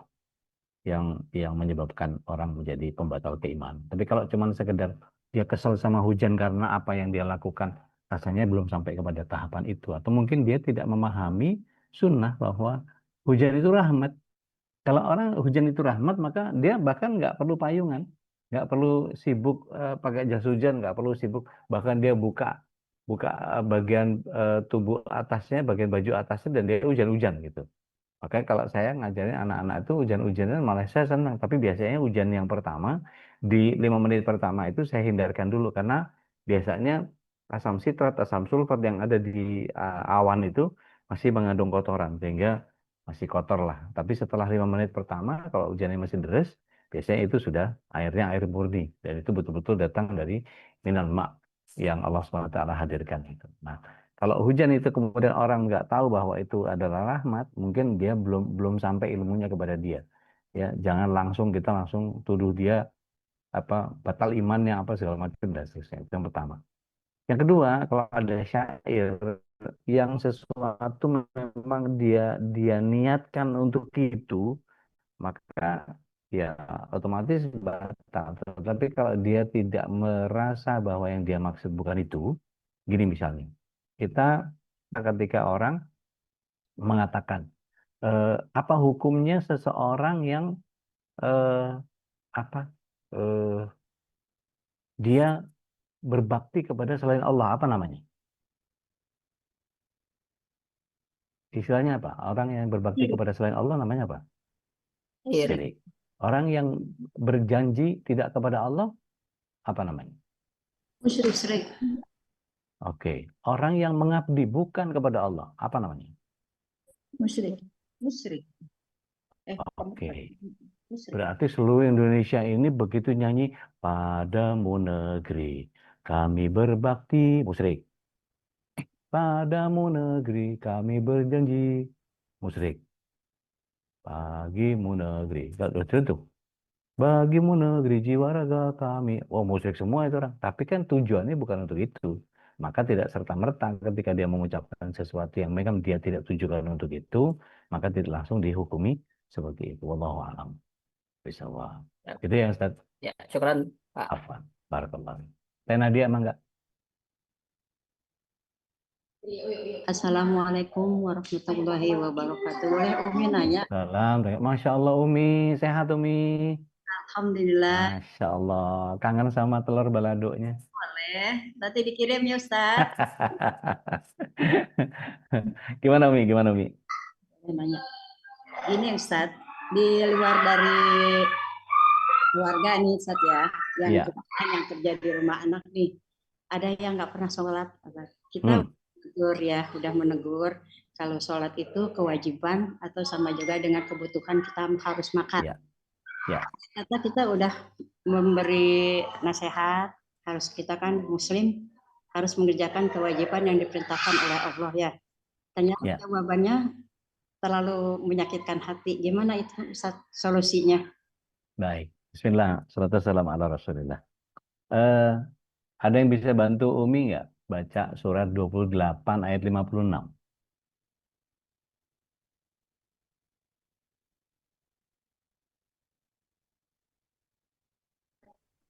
yang menyebabkan orang menjadi pembatal keimanan. Tapi kalau cuma sekedar dia kesal sama hujan karena apa yang dia lakukan, rasanya belum sampai kepada tahapan itu. Atau mungkin dia tidak memahami sunnah bahwa hujan itu rahmat. Kalau orang hujan itu rahmat, maka dia bahkan nggak perlu payungan. nggak perlu sibuk pakai jas hujan, nggak perlu sibuk, bahkan dia buka bagian tubuh atasnya, bagian baju atasnya, dan dia hujan-hujan gitu. Makanya kalau saya ngajarin anak-anak itu hujan-hujanan malah saya senang. Tapi biasanya hujan yang pertama, di 5 menit pertama itu saya hindarkan dulu. Karena biasanya asam sitrat, asam sulfat yang ada di awan itu masih mengandung kotoran. Sehingga masih kotor lah. Tapi setelah 5 menit pertama, kalau hujannya masih deres, biasanya itu sudah airnya air murni. Dan itu betul-betul datang dari minal ma' yang Allah SWT hadirkan. Gitu. Nah, kalau hujan itu kemudian orang nggak tahu bahwa itu adalah rahmat, mungkin dia belum sampai ilmunya kepada dia. Ya, jangan langsung kita langsung tuduh dia apa batal imannya apa segala macam dan seterusnya. Itu yang pertama. Yang kedua, kalau ada syair yang sesuatu memang dia niatkan untuk itu, maka ya otomatis batal. Tapi kalau dia tidak merasa bahwa yang dia maksud bukan itu, gini misalnya, kita ketika orang mengatakan apa hukumnya seseorang yang eh, apa eh, dia berbakti kepada selain Allah, apa namanya? Istilahnya apa? Orang yang berbakti kepada selain Allah namanya apa? Syirik. Orang yang berjanji tidak kepada Allah apa namanya? Musyrik. Oke. Orang yang mengabdi bukan kepada Allah apa namanya? Musyrik. Oke. Berarti seluruh Indonesia ini begitu nyanyi padamu negeri kami berbakti, musyrik. Padamu negeri kami berjanji, musyrik. Bagimu negeri, itu. Bagimu negeri jiwa raga kami. Oh, musyrik semua itu orang. Tapi kan tujuannya bukan untuk itu. Maka tidak serta-merta ketika dia mengucapkan sesuatu yang memang dia tidak tujukan untuk itu, maka tidak langsung dihukumi seperti itu. Wallahu a'lam. Bisawab. Ya. Itu yang Ustaz. Ya, syukran Pak. Afwan. Barakallah. Teh Nadia emang enggak? Assalamualaikum warahmatullahi wabarakatuh. Boleh Umi nanya? Salam. Masya Allah Umi. Sehat Umi. Alhamdulillah. Masya Allah. Kangen sama telur baladonya. Boleh. Nanti dikirim ya Ustaz. Gimana Umi? Gimana Umi? Boleh nanya. Ini Ustaz, di luar dari keluarga nih Ustaz ya, Iya. yang kerja di rumah anak nih, ada yang nggak pernah sholat. Kita udah menegur kalau sholat itu kewajiban atau sama juga dengan kebutuhan kita harus makan. Iya. Ya. Ternyata kita udah memberi nasihat, harus kita kan muslim harus mengerjakan kewajiban yang diperintahkan oleh Allah ya. Ternyata jawabannya terlalu menyakitkan hati. Gimana itu Ustaz solusinya? Baik. Bismillah. Salatu salam ala Rasulillah. Ada yang bisa bantu Umi nggak baca surat 28 ayat 56?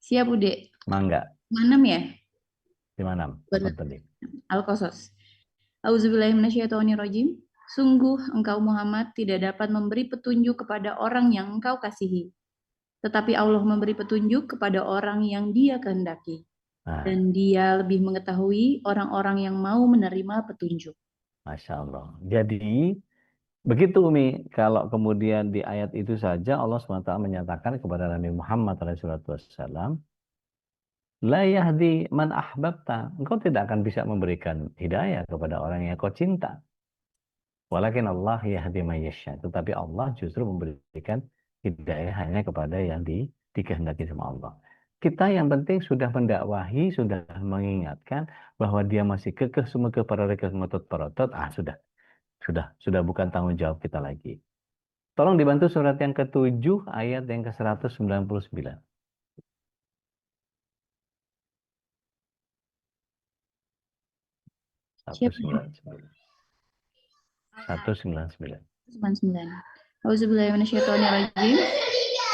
Siap, Ude. Mangga. 6 ya? 56. Benar. Apa tadi? Al-Qasas. Auzubillahiminasyaitonirrajim. Sungguh engkau Muhammad tidak dapat memberi petunjuk kepada orang yang engkau kasihi. Tetapi Allah memberi petunjuk kepada orang yang Dia kehendaki. Nah, Dan Dia lebih mengetahui orang-orang yang mau menerima petunjuk. Masya Allah. Jadi, begitu Umi, kalau kemudian di ayat itu saja Allah SWT menyatakan kepada Nabi Muhammad SAW, La yahdi man ahbabta. Engkau tidak akan bisa memberikan hidayah kepada orang yang kau cinta. Walakin Allah yahdi man yasha. Tetapi Allah justru memberikan hidayah hanya kepada yang dikehendaki sama Allah. Kita yang penting sudah mendakwahi, sudah mengingatkan bahwa dia masih kekeh sumekeh pararikeh ngotot parotot. Sudah bukan tanggung jawab kita lagi. Tolong dibantu surat yang ke-7 ayat yang ke-199. 199. Auzubillahiminasyaitonirrajim.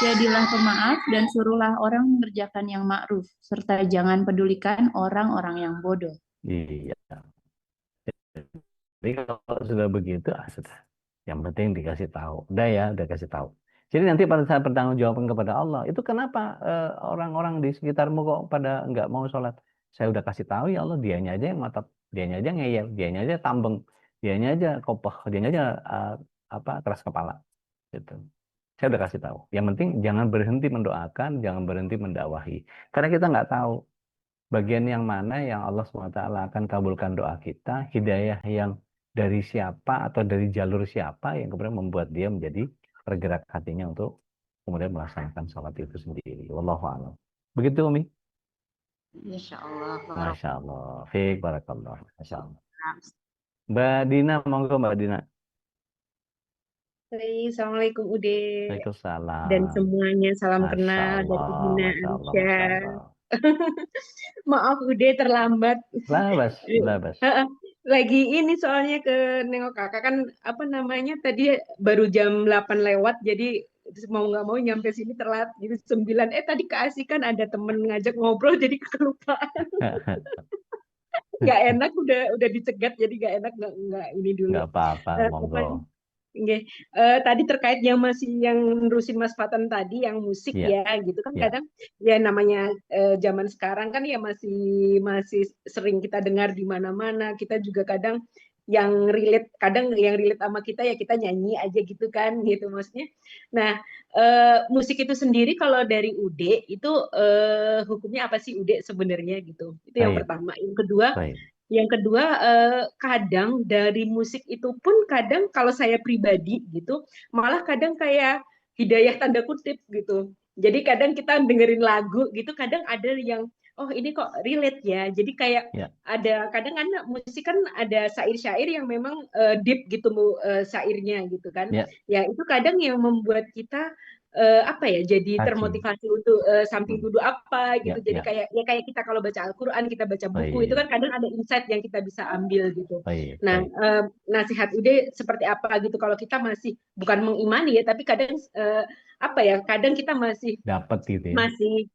Jadilah pemaaf dan suruhlah orang mengerjakan yang ma'ruf, serta jangan pedulikan orang-orang yang bodoh. Iya. Jadi kalau sudah begitu, sudah. Yang penting dikasih tahu. Udah kasih tahu. Jadi nanti pada saat pertanggungjawaban kepada Allah, itu kenapa orang-orang di sekitarmu kok pada nggak mau sholat? Saya udah kasih tahu ya Allah, dianya aja yang ngotot, dianya aja ngeyel, dianya aja tambeng, dianya aja kopoh, dianya aja keras kepala. Gitu. Saya udah kasih tahu. Yang penting jangan berhenti mendoakan, jangan berhenti mendakwahi. Karena kita nggak tahu bagian yang mana yang Allah SWT akan kabulkan doa kita, hidayah yang dari siapa atau dari jalur siapa yang kemudian membuat dia menjadi tergerak hatinya untuk kemudian melaksanakan sholat itu sendiri. Wallahu a'lam. Begitu Umi? Insya Allah. Masya Allah. Fiik, barakallah. Masya Allah. Mbak Dina, monggo Mbak Dina. Hai, Assalamualaikum Ude dan Waalaikumsalam. semuanya, salam Masya kenal dari Allah, Dina Masya Allah, Ansya. Masya Allah. Maaf Ude terlambat. Labas, labas. Lagi ini soalnya ke nengok kakak kan apa namanya tadi baru jam 8 lewat jadi mau nggak mau nyampe sini telat jadi 9 tadi keasikan ada temen ngajak ngobrol jadi kelupaan nggak enak udah dicegat jadi nggak enak nggak ini dulu. Nggak apa-apa, Apa monggo. Nggih. Tadi terkait yang masih yang nerusin Mas Fatan tadi yang musik Iya, ya gitu kan iya. kadang ya namanya zaman sekarang kan ya masih sering kita dengar di mana-mana kita juga kadang kadang yang relate sama kita ya kita nyanyi aja gitu kan gitu maksudnya. Nah, musik itu sendiri kalau dari UD itu hukumnya apa sih UD sebenarnya gitu. Itu yang Baik, pertama. baik. Yang kedua, kadang dari musik itu pun kadang kalau saya pribadi gitu, malah kadang kayak hidayah tanda kutip gitu. Jadi kadang kita dengerin lagu gitu, kadang ada yang oh ini kok relate ya. Jadi kayak Ya, ada kadang kan musik kan ada syair-syair yang memang deep gitu syairnya gitu kan. ya. Ya itu kadang yang membuat kita apa ya jadi Haji. termotivasi untuk samping duduk apa gitu Ya, jadi ya. kayak kita kalau baca Al-Quran kita baca buku itu Baik, kan kadang ada insight yang kita bisa ambil gitu. baik, Nah, baik. nasihat Ude seperti apa gitu kalau kita masih bukan mengimani ya tapi kadang apa ya kadang kita masih Dapat gitu ya. masih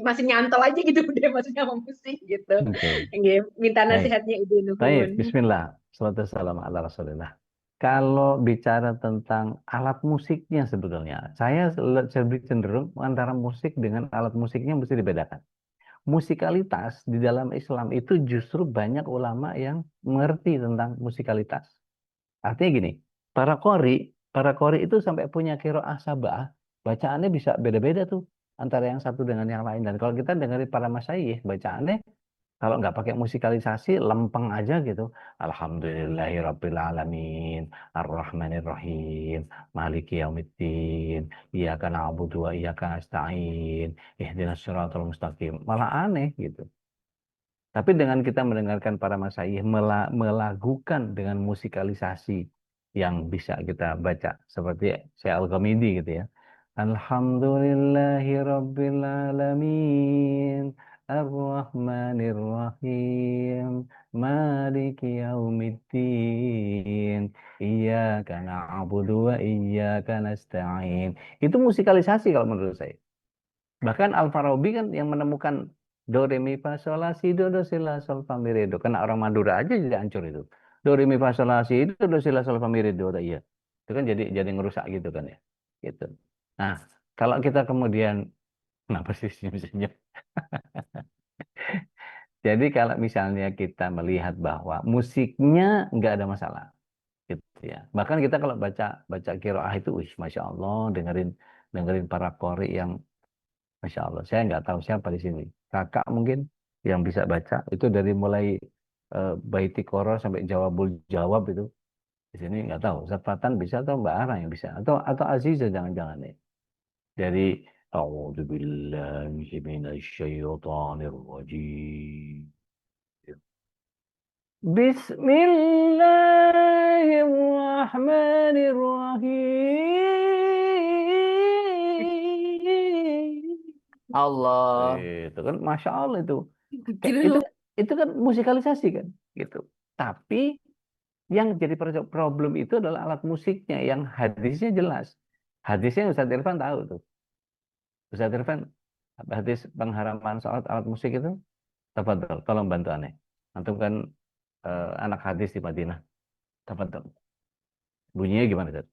masih nyantol aja gitu Ude maksudnya sama musik gitu. Oke, Nggih, minta baik. nasihatnya Ude Baik, nuhun. bismillah. Salatu wassalamu ala Rasulillah. Kalau bicara tentang alat musiknya sebetulnya, saya lebih cenderung antara musik dengan alat musiknya mesti dibedakan. Musikalitas di dalam Islam itu justru banyak ulama yang mengerti tentang musikalitas. Artinya gini, para qori itu sampai punya qiraah sabah, bacaannya bisa beda-beda tuh antara yang satu dengan yang lain. Dan kalau kita dengerin para masyayikh, bacaannya kalau nggak pakai musikalisasi, lempeng aja gitu. Alhamdulillahirrabbilalamin, Ar-Rahmanirrahim, Maliki Yaumiddin, Iyyaka na'budu wa iyyaka nasta'in, Ihdinas siratal mustaqim. Malah aneh gitu. Tapi dengan kita mendengarkan para masyayikh melakukan dengan musikalisasi yang bisa kita baca seperti Syekh Al-Ghamidi gitu ya. Alhamdulillahirrabbilalamin, Ar-Rahmanir-Rahim, Maliki Yaumiddin, Iyyaka na'budu wa iyyaka nasta'in. Itu musikalisasi kalau menurut saya. Bahkan Al-Farabi kan yang menemukan do re mi fa sol la si do si la sol fa mi re do. Karena orang Madura aja jadi hancur itu. Do re mi fa sol la si do si la sol fa mi re do. Iya. Itu kan jadi ngerusak gitu kan ya. Gitu. Nah, kalau kita kemudian kenapa sih senyum-senyum? Jadi kalau misalnya kita melihat bahwa musiknya nggak ada masalah, gitu ya. Bahkan kita kalau baca baca qiraah itu, masya Allah, dengerin dengerin para qori yang Masya Allah, saya nggak tahu siapa di sini. Kakak mungkin yang bisa baca itu dari mulai Baiti Koro sampai Jawabul Jawab itu di sini nggak tahu. Zafatan bisa atau Mbak Ara yang bisa atau Aziza jangan-jangan nih. Dari A'udzubillahi minasyaitonirrajim. Bismillahirrahmanirrahim. Allah. Itu kan masya Allah itu. Kira Itu lu itu kan musikalisasi kan gitu. Tapi yang jadi problem itu adalah alat musiknya yang hadisnya jelas. Hadisnya Ustaz Irfan tahu tuh. Ustaz Irfan hadis pengharaman soal alat musik itu tafadhol, tolong bantu aneh. Antum kan anak hadis di Madinah. Tafadhol. Bunyinya gimana, Ustaz?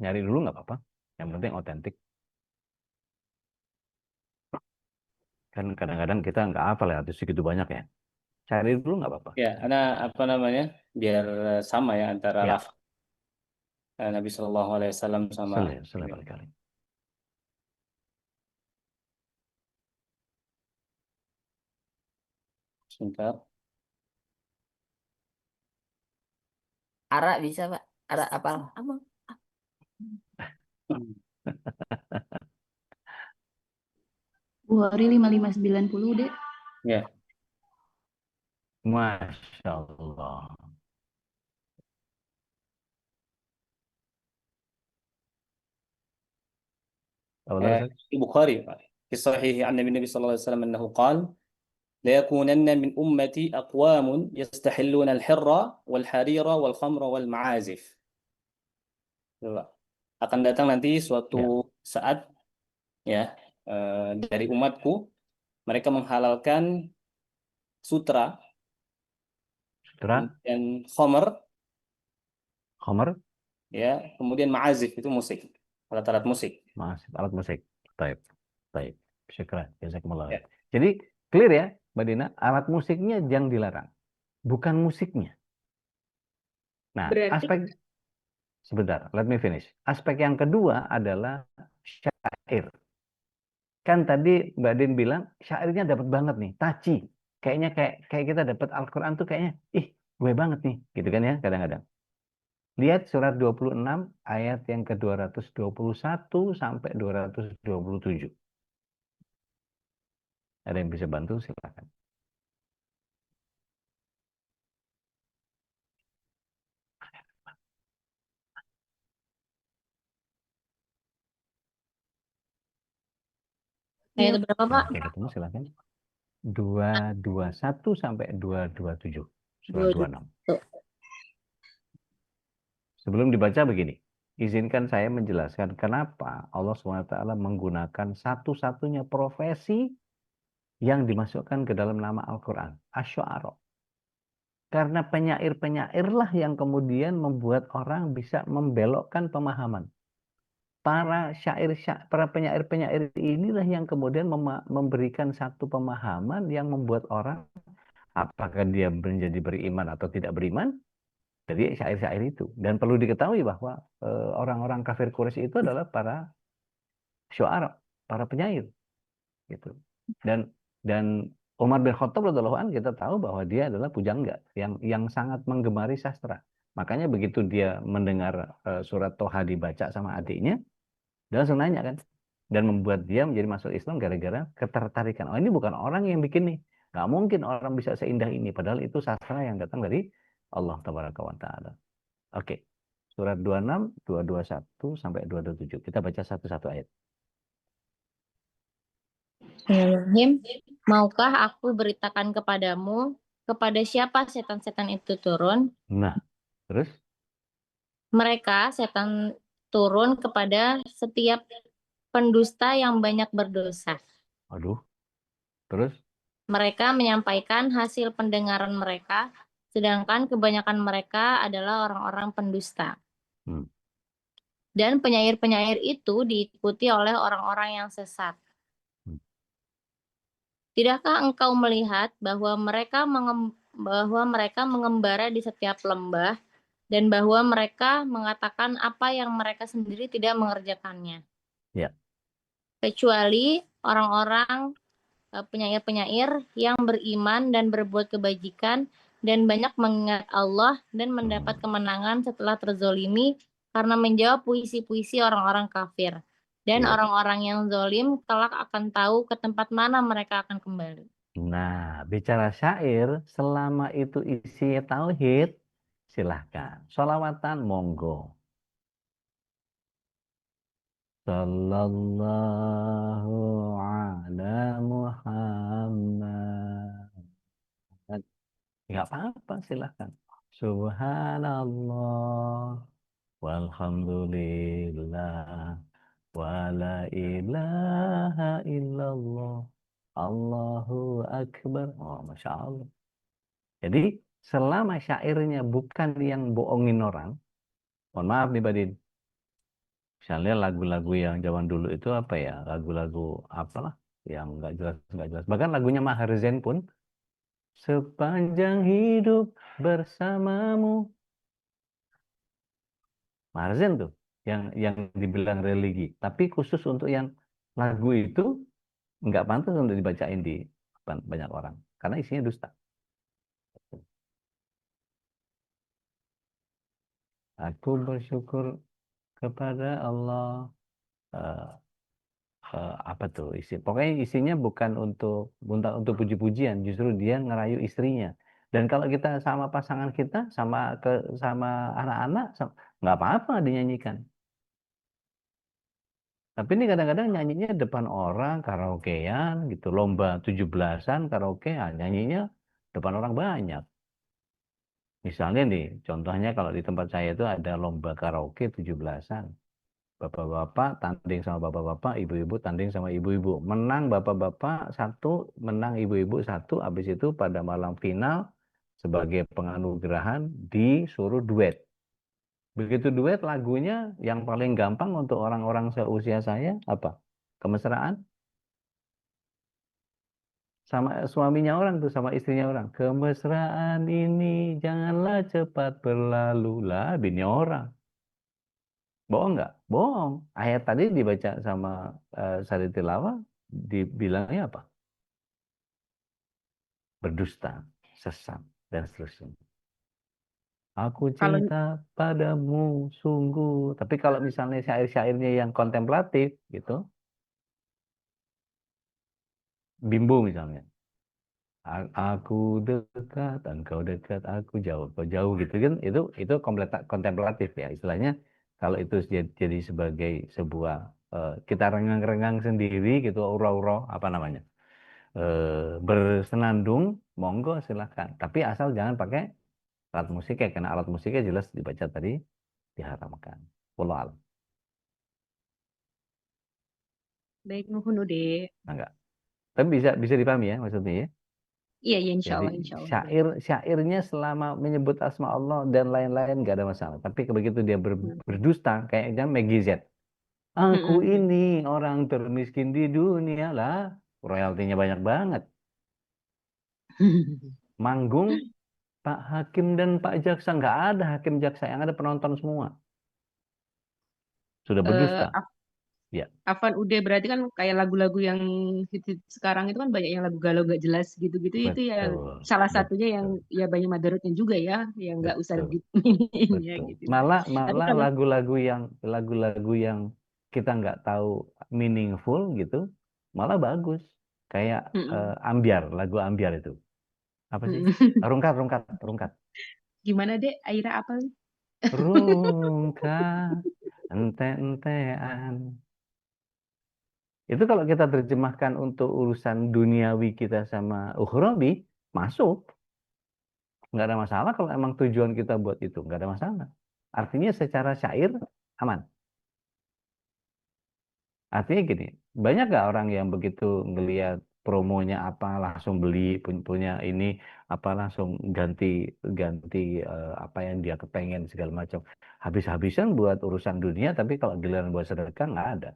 Nyari dulu nggak apa-apa. Yang penting otentik. Kan kadang-kadang kita nggak hafal ya, hadis segitu banyak ya. Cari dulu nggak apa-apa. Ya, karena apa namanya? Biar sama ya antara Ya, lafaz Nabi Shallallahu Alaihi Wasallam sama selesai kali-kali. sebentar. Ara bisa, Pak. Ara apa? Apa? Bukhari 5590, Dek. Ya. Masya Allah. البخاري في الصحيح عن النبي صلى الله عليه وسلم أنه قال ليكونن من أمتي أقوام يستحلون الحر والحرير والخمر والمعازف. Akan datang nanti suatu saat ya dari umatku mereka menghalalkan sutra dan khamr ya, kemudian ma'azif itu musik, alat-alat musik. Alat musik. Baik. Syukran. Jazakumullah. Ya. Jadi clear ya, Mbak Dina, alat musiknya jangan dilarang. Bukan musiknya. Nah, Berarti sebentar, let me finish. Aspek yang kedua adalah syair. Kan tadi Mbak Din bilang syairnya dapat banget nih, taci. Kayaknya kayak kita dapat Al-Qur'an tuh kayaknya, gue banget nih, gitu kan ya kadang-kadang. Lihat surat 26 ayat yang ke-221 sampai 227. Ada yang bisa bantu silakan. Ayat berapa, Pak? Oke, ketemu silakan. 221 sampai 227. Surat 26. Sebelum dibaca begini, izinkan saya menjelaskan kenapa Allah SWT menggunakan satu-satunya profesi yang dimasukkan ke dalam nama Al-Quran, Asy-Syu'ara. Karena penyair-penyairlah yang kemudian membuat orang bisa membelokkan pemahaman. Para penyair-penyair inilah yang kemudian memberikan satu pemahaman yang membuat orang, apakah dia menjadi beriman atau tidak beriman, dari syair-syair itu. Dan perlu diketahui bahwa orang-orang kafir Quraisy itu adalah para syu'ara, para penyair, gitu. Dan Umar bin Khattab radhiyallahu anhu kita tahu bahwa dia adalah pujangga yang sangat menggemari sastra. Makanya begitu dia mendengar surat Toha dibaca sama adiknya, dia langsung nanya kan, dan membuat dia menjadi masuk Islam gara-gara ketertarikan. Oh, ini bukan orang yang bikin nih, nggak mungkin orang bisa seindah ini, padahal itu sastra yang datang dari Allah Tabaraka wa Ta'ala. Oke. Surat 26, 221 sampai 227. Kita baca satu-satu ayat. Bismillahirrahmanirrahim. Maukah aku beritakan kepadamu kepada siapa setan-setan itu turun? Nah, terus? Mereka setan turun kepada setiap pendusta yang banyak berdosa. Aduh. Terus? Mereka menyampaikan hasil pendengaran mereka, sedangkan kebanyakan mereka adalah orang-orang pendusta. Dan penyair-penyair itu diikuti oleh orang-orang yang sesat. Tidakkah engkau melihat bahwa mereka mengembara di setiap lembah dan bahwa mereka mengatakan apa yang mereka sendiri tidak mengerjakannya? Ya. Kecuali orang-orang penyair-penyair yang beriman dan berbuat kebajikan dan banyak mengingat Allah dan mendapat kemenangan setelah terzolimi karena menjawab puisi-puisi orang-orang kafir. Dan orang-orang yang zolim kelak akan tahu ke tempat mana mereka akan kembali. Nah, bicara syair, selama itu isinya tauhid, silahkan. Sholawatan, monggo. Sallallahu ala Muhammad. Nggak apa-apa, silahkan. Subhanallah, walhamdulillah, wala ilaha illallah, Allahu Akbar. Oh, Masya Allah. Jadi, selama syairnya bukan yang bohongin orang, mohon maaf nih Badin, Misalnya lagu-lagu yang zaman dulu itu apa ya, lagu-lagu apalah yang nggak jelas. Bahkan lagunya Maher Zain pun sepanjang hidup bersamamu. Maher Zain tuh yang dibilang religi. Tapi khusus untuk yang lagu itu nggak pantas untuk dibacain di depan banyak orang karena isinya dusta. Aku bersyukur kepada Allah. eh, Apa tuh isi? Pokoknya isinya bukan untuk puji-pujian, justru dia ngerayu istrinya. Dan kalau kita sama pasangan kita, sama anak-anak, nggak apa-apa dinyanyikan. Tapi ini kadang-kadang nyanyinya depan orang, karaokean gitu, lomba 17-an karaoke, nyanyinya depan orang banyak. Misalnya nih, contohnya kalau di tempat saya itu ada lomba karaoke 17-an. Bapak-bapak tanding sama bapak-bapak, ibu-ibu tanding sama ibu-ibu. Menang bapak-bapak satu, menang ibu-ibu satu. Habis itu pada malam final sebagai penganugerahan disuruh duet. Begitu duet lagunya yang paling gampang untuk orang-orang seusia saya apa? Kemesraan sama suaminya orang tuh sama istrinya orang. Kemesraan ini janganlah cepat berlalu lah, bini orang. Bohong nggak? Bohong. Ayat tadi dibaca sama Sari Tilawah, dibilangnya apa? Berdusta, sesat, dan seterusnya. Aku Kalau cinta padamu sungguh. Tapi kalau misalnya syair-syairnya yang kontemplatif, gitu, Bimbo misalnya. Aku dekat, engkau dekat, aku jauh, kau jauh gitu kan? Itu kontemplatif ya. Istilahnya kalau itu jadi sebagai sebuah kita rengang-rengang sendiri gitu, urau-urau apa namanya? Bersenandung, monggo silahkan. Tapi asal jangan pakai alat musiknya, karena alat musiknya jelas dibaca tadi diharamkan. Wallahu a'lam. baik nuhun Ude. Nah, enggak. Tapi bisa bisa dipahami ya maksudnya ya. Iya, ya Jadi insya Allah. syairnya selama menyebut asma Allah dan lain-lain nggak ada masalah. Tapi begitu dia berdusta, kayaknya Maggie Z. Aku ini orang termiskin di dunia lah, royaltinya banyak banget. Manggung Pak Hakim dan Pak Jaksa, nggak ada Hakim Jaksa, yang ada penonton semua. Sudah berdusta. Ya, Afan Ude berarti kan kayak lagu-lagu yang hit sekarang itu kan banyak yang lagu galau gak jelas gitu-gitu itu yang betul, salah satunya yang betul, ya banyak madarotnya juga ya yang nggak usah betul, diinin ya betul. gitu. Malah Tapi malah kalau lagu-lagu yang kita nggak tahu meaningful gitu, malah bagus. Kayak Mm-mm. Ambyar, lagu Ambyar itu. Apa sih? Mm-mm. Rungkat, rungkat, rungkat. Gimana deh Aira apa? Rungkat, ente-entean. Itu kalau kita terjemahkan untuk urusan duniawi kita sama ukhrawi, masuk. Nggak ada masalah kalau emang tujuan kita buat itu. Nggak ada masalah. Artinya secara syair, aman. Artinya gini, banyak nggak orang yang begitu ngelihat promonya apa langsung beli punya ini apa langsung ganti ganti apa yang dia kepengen segala macam habis-habisan buat urusan dunia tapi kalau giliran buat sedekah nggak ada.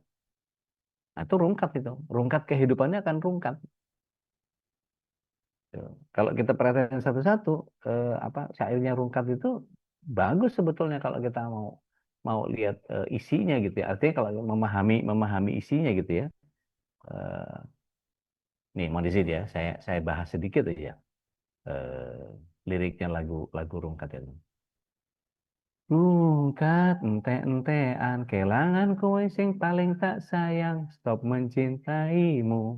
Nah, itu rungkat kehidupannya akan rungkat. Tuh. Kalau kita perhatikan satu-satu apa syairnya rungkat itu bagus sebetulnya kalau kita mau mau lihat isinya gitu ya. Artinya kalau memahami isinya gitu ya. Eh, Nih, mau di sini ya, saya bahas sedikit aja eh, liriknya lagu lagu Rungkat itu. Rungkat ente-entean kelangan kowe sing paling tak sayang stop mencintaimu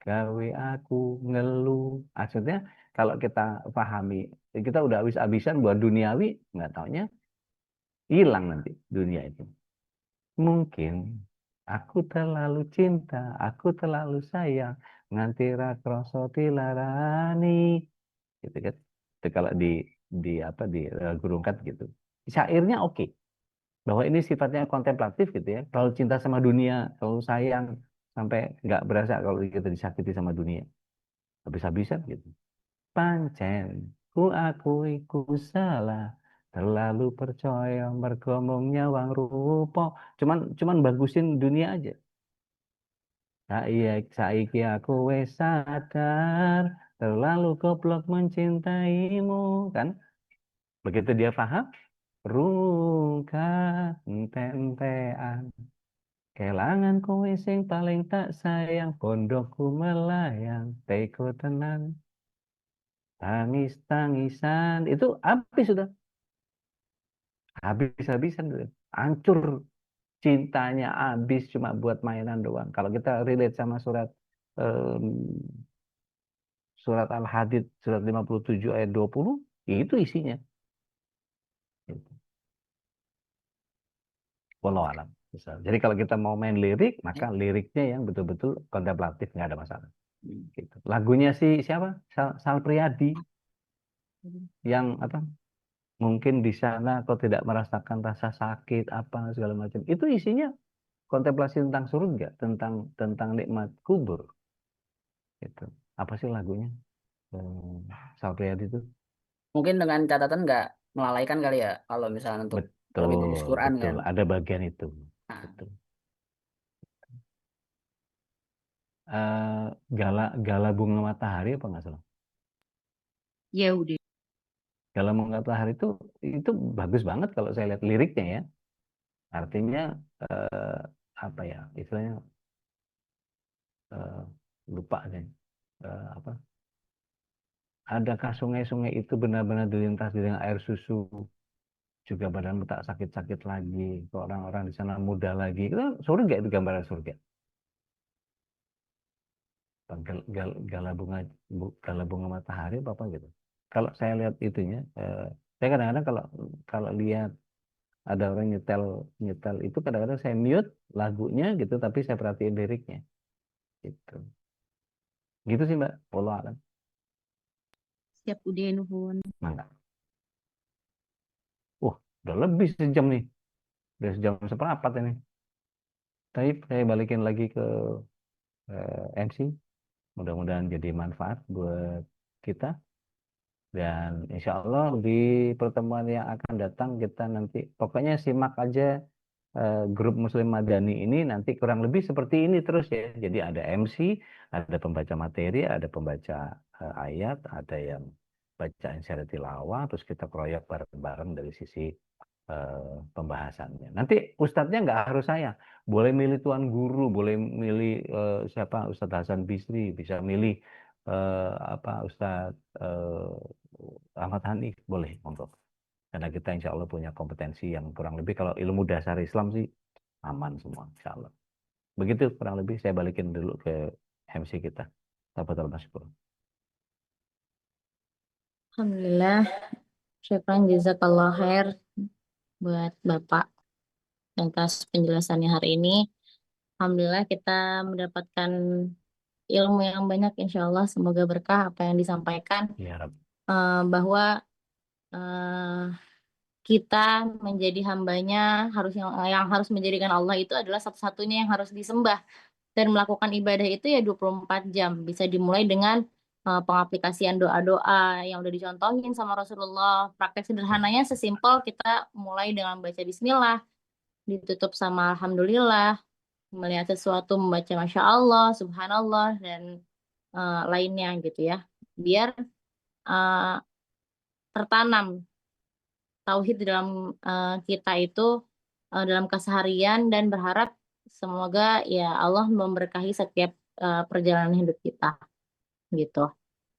gawe aku ngeluh. Maksudnya kalau kita pahami kita udah habis-habisan buat duniawi nggak taunya hilang nanti dunia itu. Mungkin aku terlalu cinta, aku terlalu sayang, nganti ra krasa dilarani. Gitu kan. Itu kalau di apa di gurungkat gitu. Syairnya oke, bahwa ini sifatnya kontemplatif gitu ya. Terlalu cinta sama dunia, terlalu sayang sampai nggak berasa kalau kita disakiti sama dunia. Habis-habisan gitu. Pancen ku akui ku salah terlalu percaya mergomong nyawang rupa. Cuman bagusin dunia aja. Saiki aku wes sadar, terlalu goblok mencintaimu, kan? Begitu dia paham, rungka ente-entean, kelangan kowe sing paling tak sayang, pondokku melayang, teko tenan, tangis-tangisan, itu habis sudah, habis-habisan, sudah. Hancur cintanya, habis cuma buat mainan doang. Kalau kita relate sama em, surat Al-Hadid, surat 57 ayat 20, ya itu isinya. Gitu. Wallahu alam. Jadi kalau kita mau main lirik, maka liriknya yang betul-betul kontemplatif, nggak ada masalah. Gitu. Lagunya siapa? Sal Priadi, yang apa? Mungkin di sana kau tidak merasakan rasa sakit apa segala macam. Itu isinya kontemplasi tentang surga, tentang nikmat kubur. Gitu. Apa sih lagunya? Sal Priadi itu? Mungkin dengan catatan nggak melalaikan kali ya kalau misalnya untuk lebih bagus Betul, Quran betul. kan. Ada bagian itu. Nah, Betul. Gala Bunga Matahari apa nggak salah? Ya udah. Gala Bunga Matahari itu bagus banget kalau saya lihat liriknya ya. Artinya eh, apa ya? Istilahnya eh, lupa deh. Apa? Adakah sungai-sungai itu benar-benar dilintasi dengan air susu? Juga badanmu tak sakit-sakit lagi. Orang-orang di sana muda lagi. Itu kan surga, itu gambaran surga. Gala bunga matahari apa gitu. Kalau saya lihat itunya, saya kadang-kadang kalau lihat ada orang nyetel nyetel itu, kadang-kadang saya mute lagunya gitu, tapi saya perhatiin liriknya. Gitu. Gitu sih Mbak. Wallahu alam. Siap udah nuhun. Mangga. Udah lebih sejam nih. Udah sejam seperempat ini. Tapi saya balikin lagi ke MC. Mudah-mudahan jadi manfaat buat kita. Dan insya Allah di pertemuan yang akan datang kita nanti pokoknya simak aja grup Muslim Madani ini, nanti kurang lebih seperti ini terus ya. Jadi ada MC, ada pembaca materi, ada pembaca ayat, ada yang bacaan syariat tilawah, terus kita keroyak bareng-bareng dari sisi pembahasannya. Nanti ustadznya nggak harus saya, boleh milih tuan guru, boleh milih siapa, Ustadz Hasan Bisri, bisa milih apa Ustadz Ahmad Hanif, boleh monggo. Karena kita insya Allah punya kompetensi yang kurang lebih, kalau ilmu dasar Islam sih aman semua insya Allah. Begitu kurang lebih, saya balikin dulu ke MC kita. Tafadhol Masykur. Alhamdulillah, syukran jazakallah khair buat Bapak atas penjelasannya hari ini. Alhamdulillah kita mendapatkan ilmu yang banyak, insya Allah semoga berkah apa yang disampaikan, Ya Rabbi. Bahwa eh, kita menjadi hambanya yang harus menjadikan Allah itu adalah satu-satunya yang harus disembah, dan melakukan ibadah itu ya 24 jam. Bisa dimulai dengan pengaplikasian doa-doa yang udah dicontohin sama Rasulullah. Praktek sederhananya sesimpel kita mulai dengan baca bismillah, ditutup sama alhamdulillah, melihat sesuatu membaca masya Allah, subhanallah, dan lainnya gitu ya. Biar eh, tertanam tauhid di dalam kita itu dalam keseharian, dan berharap semoga ya Allah memberkahi setiap perjalanan hidup kita gitu.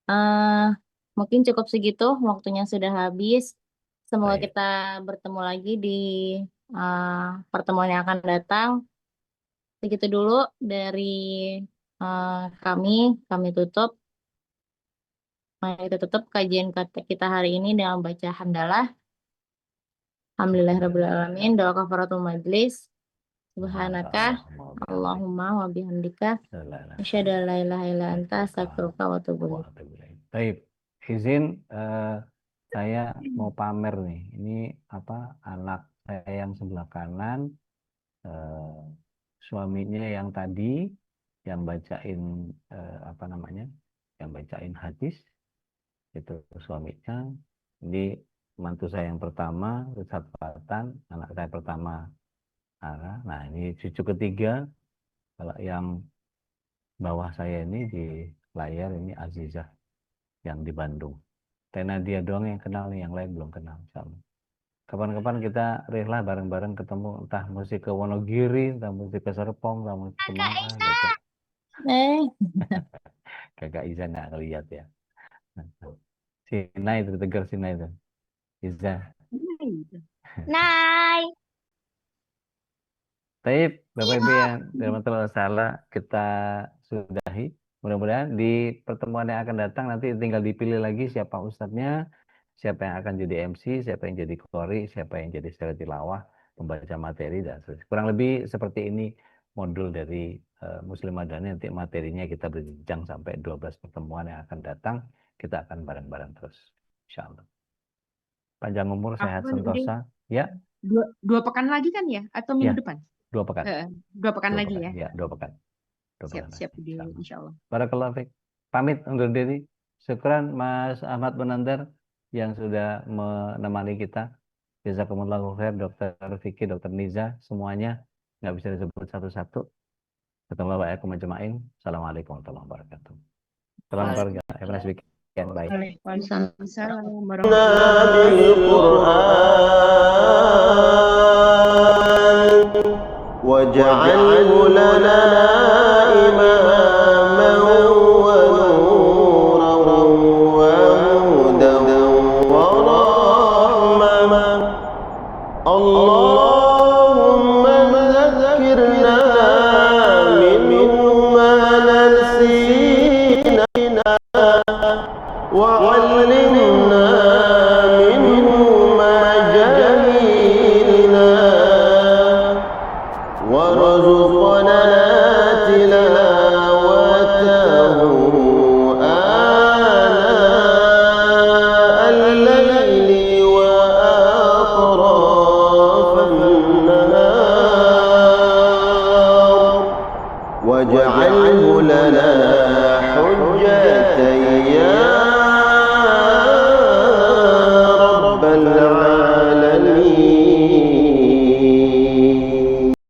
Eh, Mungkin cukup segitu, waktunya sudah habis. Semoga Baik. kita bertemu lagi di pertemuan yang akan datang. Begitu dulu dari eh, kami tutup. Mari kita tutup kajian kita hari ini dengan baca hamdalah. Alhamdulillahirabbil alamin. Doa kafaratul majlis. Subhanaka Allahumma wa bihamdika asyhadu an la ilaha illa anta astaghfiruka wa atubu ilaik. Baik, izin saya mau pamer nih. Ini apa, anak saya yang sebelah kanan, suaminya yang tadi yang bacain apa namanya, yang bacain hadis, itu suaminya. Jadi mantu saya yang pertama, Ustadz Fatan, anak saya pertama, Ara. Nah, ini cucu ketiga. Kalau yang bawah saya ini di layar ini Azizah yang di Bandung. Tena dia doang yang kenal nih, yang lain belum kenal. Insyaallah. Kapan-kapan kita rela bareng-bareng ketemu, entah mesti ke Wonogiri, entah mesti ke Serpong, entah mesti kemana gitu. Kakak Iza nggak ngeliat ya. Sina itu tegar, Sina itu. Iza. Nay. Taib, Bapak Ibu yang dirahmati Allah Ta'ala, kita sudahi. Mudah-mudahan di pertemuan yang akan datang nanti tinggal dipilih lagi siapa ustadznya, siapa yang akan jadi MC, siapa yang jadi qori, siapa yang jadi sekali tilawah, membaca materi dan seterusnya. Kurang lebih seperti ini modul dari Muslim Madani. Nanti materinya kita berjenjang sampai 12 pertemuan yang akan datang. Kita akan bareng-bareng terus, insya Allah. Panjang umur, sehat, sentosa. Ya. Dua pekan lagi kan ya? Atau minggu Ya. depan? 2 pekan. 2 pekan lagi pekan. ya? Ya, 2 pekan. Siap insya Allah. Barakallahu fiik. Pamit undur diri. Syukran Mas Ahmad Bonandar yang sudah menemani kita. Jazakumullahu khair, Dr. Vicky, Dr. Niza, semuanya nggak bisa disebut satu-satu. Ketemu Bapak Eko Majma'in. Assalamualaikum warahmatullahi wabarakatuh. Salam keluarga. Have a nice weekend. Bye. Waalaikumsalam warahmatullahi wabarakatuh. واجعله لنا إماما ونورا وهدى ورحمة اللهم ذكرنا منه ما نسينا وعلمنا منه ما جهلنا وارزقنا تلاوته آناء الليل وأطراف النهار واجعله لنا حجة يا